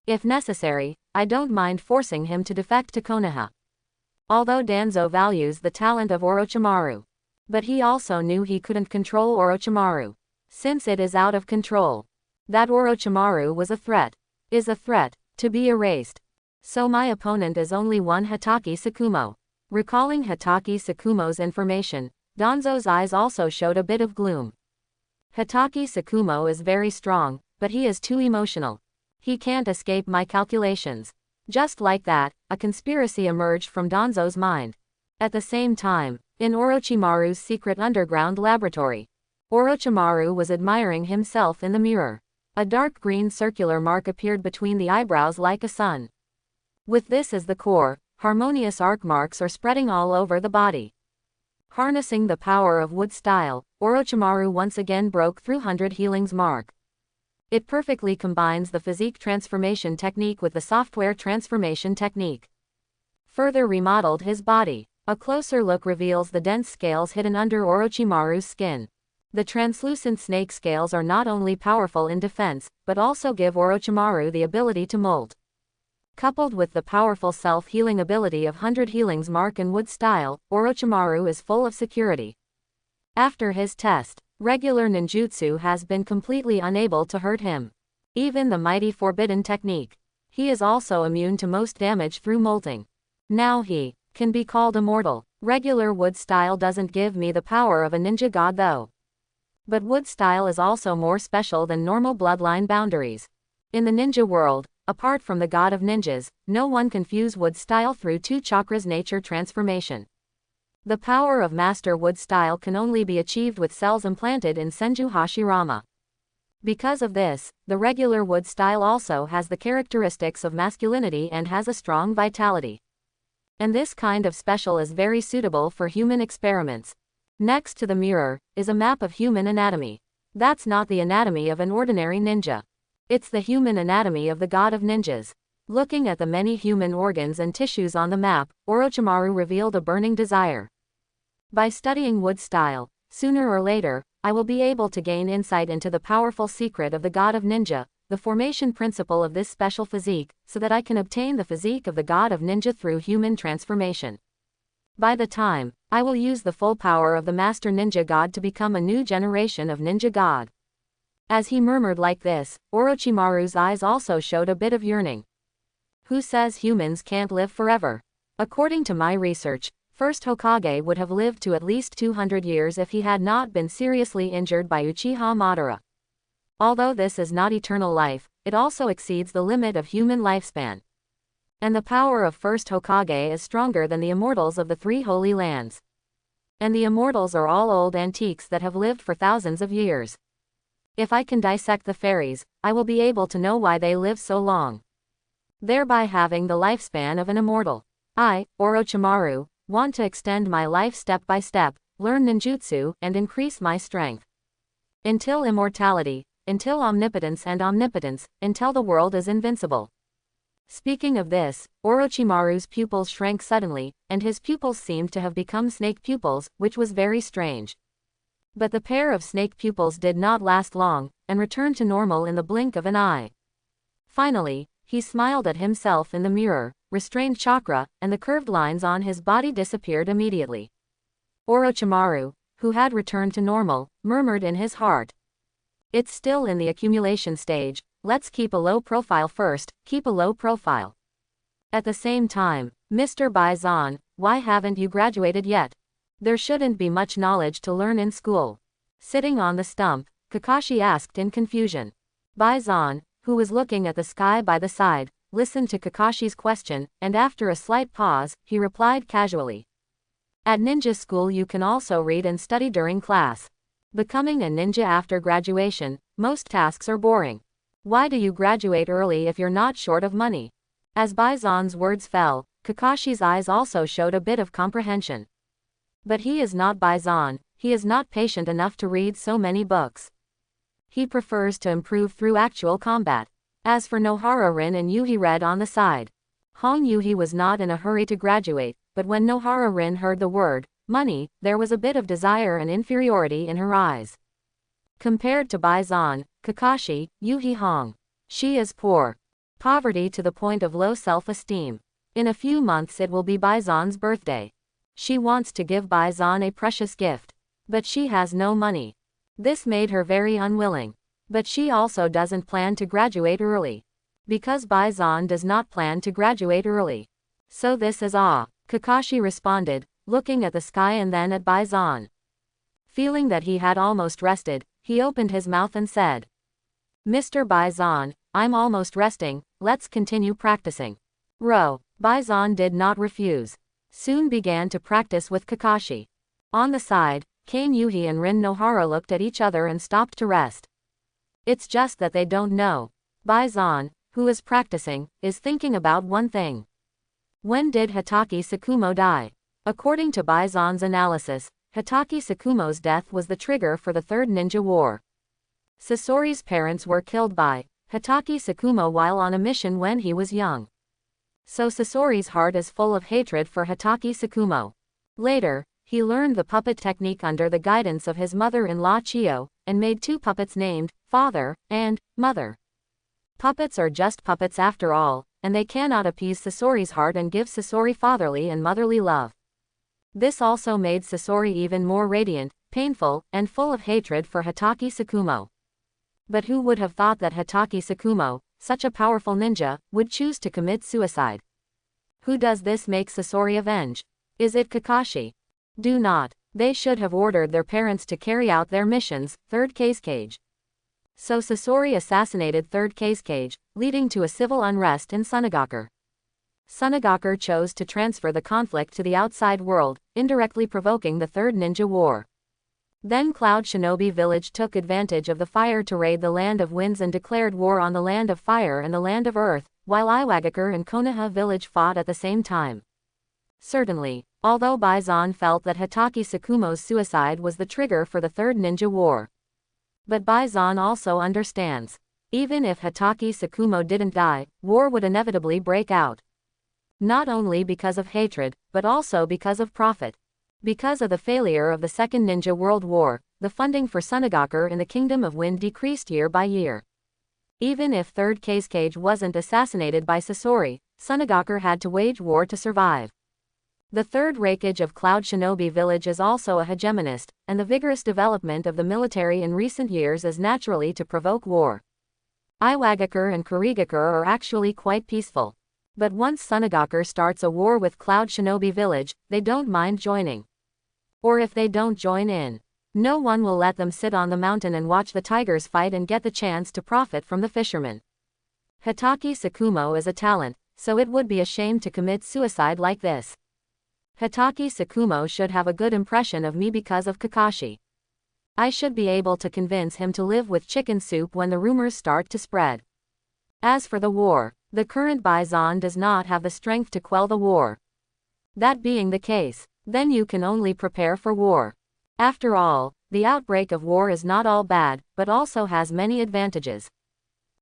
If necessary, I don't mind forcing him to defect to Konoha. Although Danzo values the talent of Orochimaru, but he also knew he couldn't control Orochimaru, since it is out of control. That Orochimaru was a threat, is a threat, to be erased. So my opponent is only one Hitaki Tsukumo. Recalling Hitaki Tsukumo's information, Danzo's eyes also showed a bit of gloom. Hitaki Tsukumo is very strong, but he is too emotional. He can't escape my calculations. Just like that, a conspiracy emerged from Danzo's mind. At the same time, in Orochimaru's secret underground laboratory, Orochimaru was admiring himself in the mirror. A dark green circular mark appeared between the eyebrows like a sun. With this as the core, harmonious arc marks are spreading all over the body. Harnessing the power of wood style, Orochimaru once again broke through 100 healings mark. It perfectly combines the physique transformation technique with the software transformation technique. Further remodeled his body. A closer look reveals the dense scales hidden under Orochimaru's skin. The translucent snake scales are not only powerful in defense, but also give Orochimaru the ability to molt. Coupled with the powerful self-healing ability of 100 healings mark in wood style, Orochimaru is full of security. After his test, regular ninjutsu has been completely unable to hurt him. Even the mighty forbidden technique. He is also immune to most damage through molting. Now he can be called immortal. Regular wood style doesn't give me the power of a ninja god though. But wood style is also more special than normal bloodline boundaries. In the ninja world, apart from the god of ninjas, no one can fuse wood style through 2 chakras nature transformation. The power of master wood style can only be achieved with cells implanted in Senju Hashirama. Because of this, the regular wood style also has the characteristics of masculinity and has a strong vitality. And this kind of special is very suitable for human experiments. Next to the mirror, is a map of human anatomy. That's not the anatomy of an ordinary ninja. It's the human anatomy of the god of ninjas. Looking at the many human organs and tissues on the map, Orochimaru revealed a burning desire. By studying wood style, sooner or later, I will be able to gain insight into the powerful secret of the god of ninja, the formation principle of this special physique, so that I can obtain the physique of the god of ninja through human transformation. By the time, I will use the full power of the master ninja god to become a new generation of ninja god. As he murmured like this, Orochimaru's eyes also showed a bit of yearning. Who says humans can't live forever? According to my research, first Hokage would have lived to at least 200 years if he had not been seriously injured by Uchiha Madara. Although this is not eternal life, it also exceeds the limit of human lifespan. And the power of first Hokage is stronger than the immortals of the 3 holy lands. And the immortals are all old antiques that have lived for thousands of years. If I can dissect the fairies, I will be able to know why they live so long, thereby having the lifespan of an immortal. I, Orochimaru, want to extend my life step by step, learn ninjutsu, and increase my strength. Until immortality, until omnipotence and omnipotence, until the world is invincible. Speaking of this, Orochimaru's pupils shrank suddenly, and his pupils seemed to have become snake pupils, which was very strange. But the pair of snake pupils did not last long, and returned to normal in the blink of an eye. Finally, He smiled at himself in the mirror, restrained chakra, and the curved lines on his body disappeared immediately. Orochimaru, who had returned to normal, murmured in his heart. It's still in the accumulation stage, let's keep a low profile first, keep a low profile. At the same time, Mr. Bison, why haven't you graduated yet? There shouldn't be much knowledge to learn in school. Sitting on the stump, Kakashi asked in confusion. Bison, who was looking at the sky by the side, listened to Kakashi's question, and after a slight pause, he replied casually. At ninja school you can also read and study during class. Becoming a ninja after graduation, most tasks are boring. Why do you graduate early if you're not short of money? As Bison's words fell, Kakashi's eyes also showed a bit of comprehension. But he is not Bison, he is not patient enough to read so many books. He prefers to improve through actual combat. As for Nohara-rin and Yuhi read on the side. Hong Yuhi was not in a hurry to graduate, but when Nohara-rin heard the word, money, there was a bit of desire and inferiority in her eyes. Compared to Bison, Kakashi, Yuhi Hong. She is poor. Poverty to the point of low self-esteem. In a few months it will be Bison's birthday. She wants to give Bison a precious gift. But she has no money. This made her very unwilling. But she also doesn't plan to graduate early. Because Bison does not plan to graduate early. So this is all. Kakashi responded, looking at the sky and then at Bison. Feeling that he had almost rested, he opened his mouth and said. Mr. Bison, I'm almost resting, let's continue practicing. Bison did not refuse. Soon began to practice with Kakashi. On the side, Kane Yuhi and Rin Nohara looked at each other and stopped to rest. It's just that they don't know. Bison, who is practicing, is thinking about one thing. When did Hatake Tsukumo die? According to Bison's analysis, Hatake Tsukumo's death was the trigger for the Third Ninja War. Sasori's parents were killed by Hatake Tsukumo while on a mission when he was young. So Sasori's heart is full of hatred for Hatake Tsukumo. Later, he learned the puppet technique under the guidance of his mother-in-law Chiyo, and made two puppets named Father and Mother. Puppets are just puppets after all, and they cannot appease Sasori's heart and give Sasori fatherly and motherly love. This also made Sasori even more radiant, painful, and full of hatred for Hatake Tsukumo. But who would have thought that Hatake Tsukumo, such a powerful ninja, would choose to commit suicide? Who does this make Sasori avenge? Is it Kakashi? Do not. They should have ordered their parents to carry out their missions. Third Kazekage. So Sasori assassinated Third Kazekage, leading to a civil unrest in Tsunade. Tsunade chose to transfer the conflict to the outside world, indirectly provoking the Third Ninja War. Then Cloud Shinobi Village took advantage of the fire to raid the Land of Winds and declared war on the Land of Fire and the Land of Earth, while Iwagakure and Konoha Village fought at the same time. Certainly, although Bison felt that Hatake Tsukumo's suicide was the trigger for the Third Ninja War. But Bison also understands. Even if Hatake Tsukumo didn't die, war would inevitably break out. Not only because of hatred, but also because of profit. Because of the failure of the Second Ninja World War, the funding for Tsunade in the Kingdom of Wind decreased year by year. Even if Third Kazekage wasn't assassinated by Sasori, Tsunade had to wage war to survive. The third Raikage of Cloud Shinobi Village is also a hegemonist, and the vigorous development of the military in recent years is naturally to provoke war. Iwagakure and Kurigakure are actually quite peaceful. But once Tsunade starts a war with Cloud Shinobi Village, they don't mind joining. Or if they don't join in, no one will let them sit on the mountain and watch the tigers fight and get the chance to profit from the fishermen. Hatake Tsukumo is a talent, so it would be a shame to commit suicide like this. Hatake Tsukumo should have a good impression of me because of Kakashi. I should be able to convince him to live with chicken soup when the rumors start to spread. As for the war, the current Bison does not have the strength to quell the war. That being the case, then you can only prepare for war. After all, the outbreak of war is not all bad, but also has many advantages.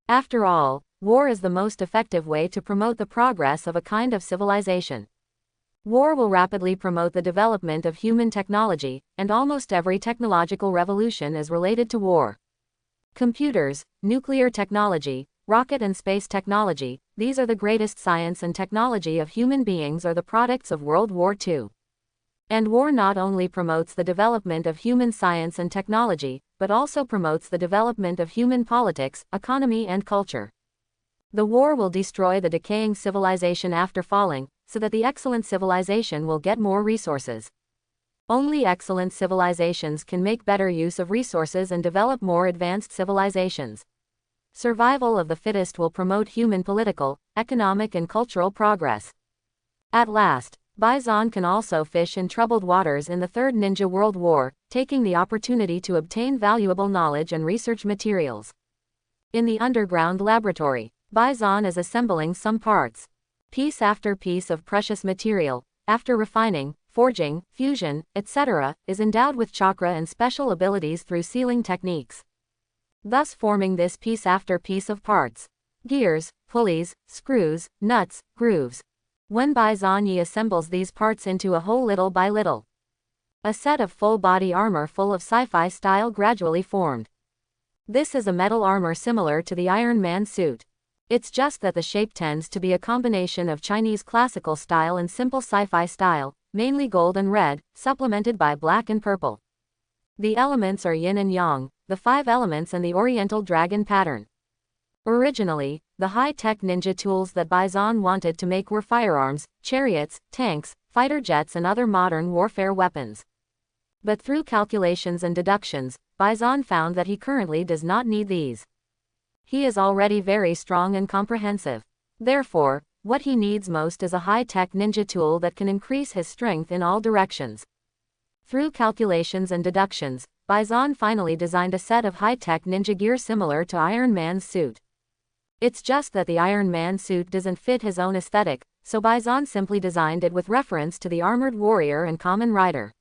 After all, war is the most effective way to promote the progress of a kind of civilization. War will rapidly promote the development of human technology, and almost every technological revolution is related to war. Computers, nuclear technology, rocket and space technology, these are the greatest science and technology of human beings, are the products of World War II. And war not only promotes the development of human science and technology, but also promotes the development of human politics, economy and culture. The war will destroy the decaying civilization after falling, so that the excellent civilization will get more resources. Only excellent civilizations can make better use of resources and develop more advanced civilizations. Survival of the fittest will promote human political, economic and cultural progress. At last, Bison can also fish in troubled waters in the Third Ninja World War, taking the opportunity to obtain valuable knowledge and research materials. In the underground laboratory, Bison is assembling some parts. Piece after piece of precious material, after refining, forging, fusion, etc., is endowed with chakra and special abilities through sealing techniques, thus forming this piece after piece of parts. Gears, pulleys, screws, nuts, grooves. When Bison assembles these parts into a whole little by little, a set of full-body armor full of sci-fi style gradually formed. This is a metal armor similar to the Iron Man suit. It's just that the shape tends to be a combination of Chinese classical style and simple sci-fi style, mainly gold and red, supplemented by black and purple. The elements are yin and yang, the 5 elements and the Oriental dragon pattern. Originally, the high-tech ninja tools that Bison wanted to make were firearms, chariots, tanks, fighter jets and other modern warfare weapons. But through calculations and deductions, Bison found that he currently does not need these. He is already very strong and comprehensive. Therefore, what he needs most is a high-tech ninja tool that can increase his strength in all directions. Through calculations and deductions, Bison finally designed a set of high-tech ninja gear similar to Iron Man's suit. It's just that the Iron Man suit doesn't fit his own aesthetic, so Bison simply designed it with reference to the armored warrior and common rider.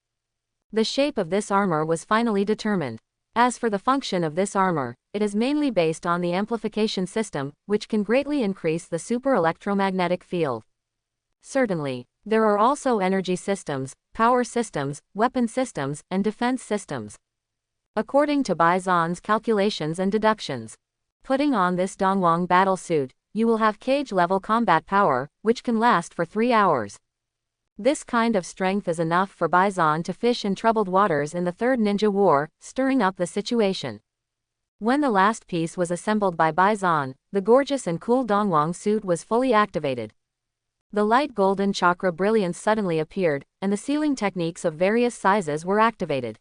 The shape of this armor was finally determined. As for the function of this armor, it is mainly based on the amplification system, which can greatly increase the super electromagnetic field. Certainly, there are also energy systems, power systems, weapon systems, and defense systems. According to Bison's calculations and deductions, putting on this Dongwang battle suit, you will have cage-level combat power, which can last for 3 hours. This kind of strength is enough for Bison to fish in troubled waters in the Third Ninja War, stirring up the situation. When the last piece was assembled by Bison, the gorgeous and cool Dongwang suit was fully activated. The light golden chakra brilliance suddenly appeared, and the sealing techniques of various sizes were activated.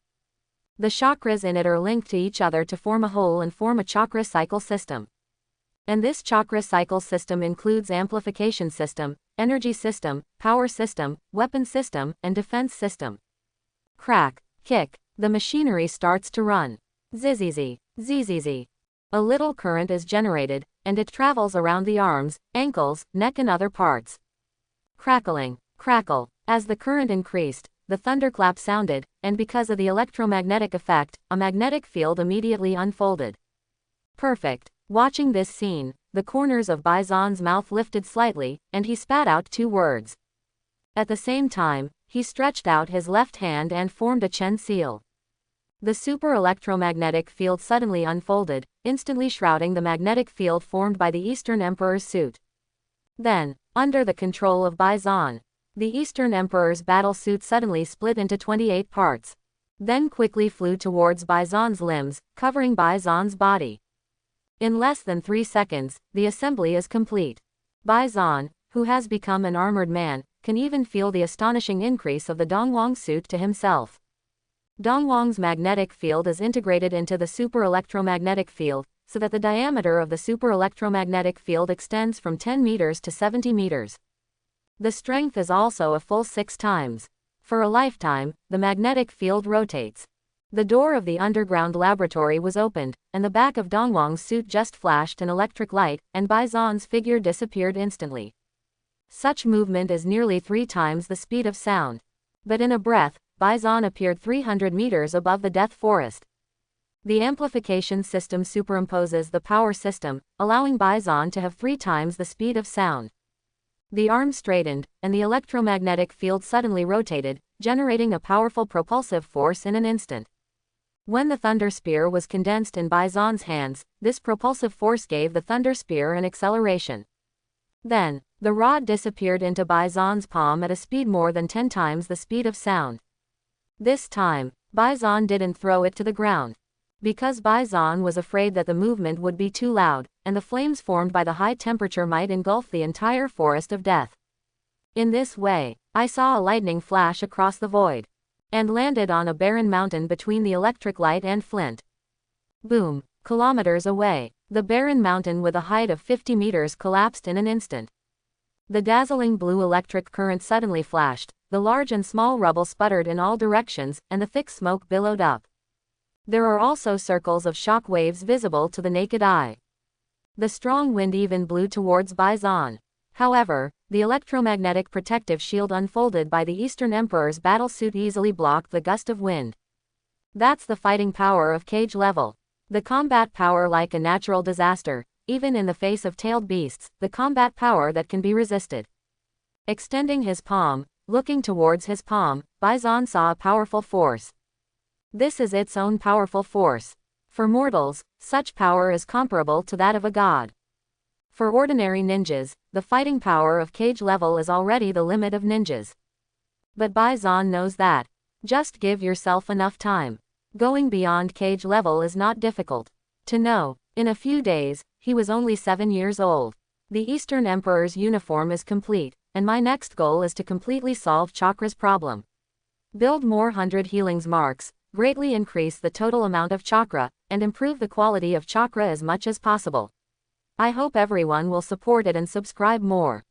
The chakras in it are linked to each other to form a whole and form a chakra cycle system. And this chakra cycle system includes amplification system, energy system, power system, weapon system, and defense system. Crack, kick, the machinery starts to run. Zzzz, zzz. A little current is generated, and it travels around the arms, ankles, neck and other parts. Crackling, crackle. As the current increased, the thunderclap sounded, and because of the electromagnetic effect, a magnetic field immediately unfolded. Perfect. Watching this scene, the corners of Bison's mouth lifted slightly, and he spat out 2 words. At the same time, he stretched out his left hand and formed a Chen seal. The super electromagnetic field suddenly unfolded, instantly shrouding the magnetic field formed by the Eastern Emperor's suit. Then, under the control of Bison, the Eastern Emperor's battle suit suddenly split into 28 parts. Then quickly flew towards Bison's limbs, covering Bison's body. In less than 3 seconds, the assembly is complete. Bison, who has become an armored man, can even feel the astonishing increase of the Dongwang suit to himself. Dongwang's magnetic field is integrated into the super electromagnetic field, so that the diameter of the super electromagnetic field extends from 10 meters to 70 meters. The strength is also a full 6 times. For a lifetime, the magnetic field rotates. The door of the underground laboratory was opened, and the back of Dongwang's suit just flashed an electric light, and Bison's figure disappeared instantly. Such movement is nearly 3 times the speed of sound. But in a breath, Bison appeared 300 meters above the death forest. The amplification system superimposes the power system, allowing Bison to have 3 times the speed of sound. The arm straightened, and the electromagnetic field suddenly rotated, generating a powerful propulsive force in an instant. When the Thunder Spear was condensed in Baisan's hands, this propulsive force gave the Thunder Spear an acceleration. Then, the rod disappeared into Baisan's palm at a speed more than 10 times the speed of sound. This time, Baisan didn't throw it to the ground. Because Baisan was afraid that the movement would be too loud, and the flames formed by the high temperature might engulf the entire forest of death. In this way, I saw a lightning flash across the void, and landed on a barren mountain between the electric light and flint. Boom! Kilometers away, the barren mountain with a height of 50 meters collapsed in an instant. The dazzling blue electric current suddenly flashed, the large and small rubble sputtered in all directions, and the thick smoke billowed up. There are also circles of shock waves visible to the naked eye. The strong wind even blew towards Baisan. However, the electromagnetic protective shield unfolded by the Eastern Emperor's battlesuit easily blocked the gust of wind. That's the fighting power of cage level. The combat power like a natural disaster, even in the face of tailed beasts, the combat power that can be resisted. Extending his palm, looking towards his palm, Baisan saw a powerful force. This is its own powerful force. For mortals, such power is comparable to that of a god. For ordinary ninjas, the fighting power of cage level is already the limit of ninjas. But Baisan knows that. Just give yourself enough time. Going beyond cage level is not difficult to know. In a few days, he was only 7 years old. The Eastern Emperor's uniform is complete, and my next goal is to completely solve Chakra's problem. Build more 100 healings marks, greatly increase the total amount of chakra, and improve the quality of chakra as much as possible. I hope everyone will support it and subscribe more.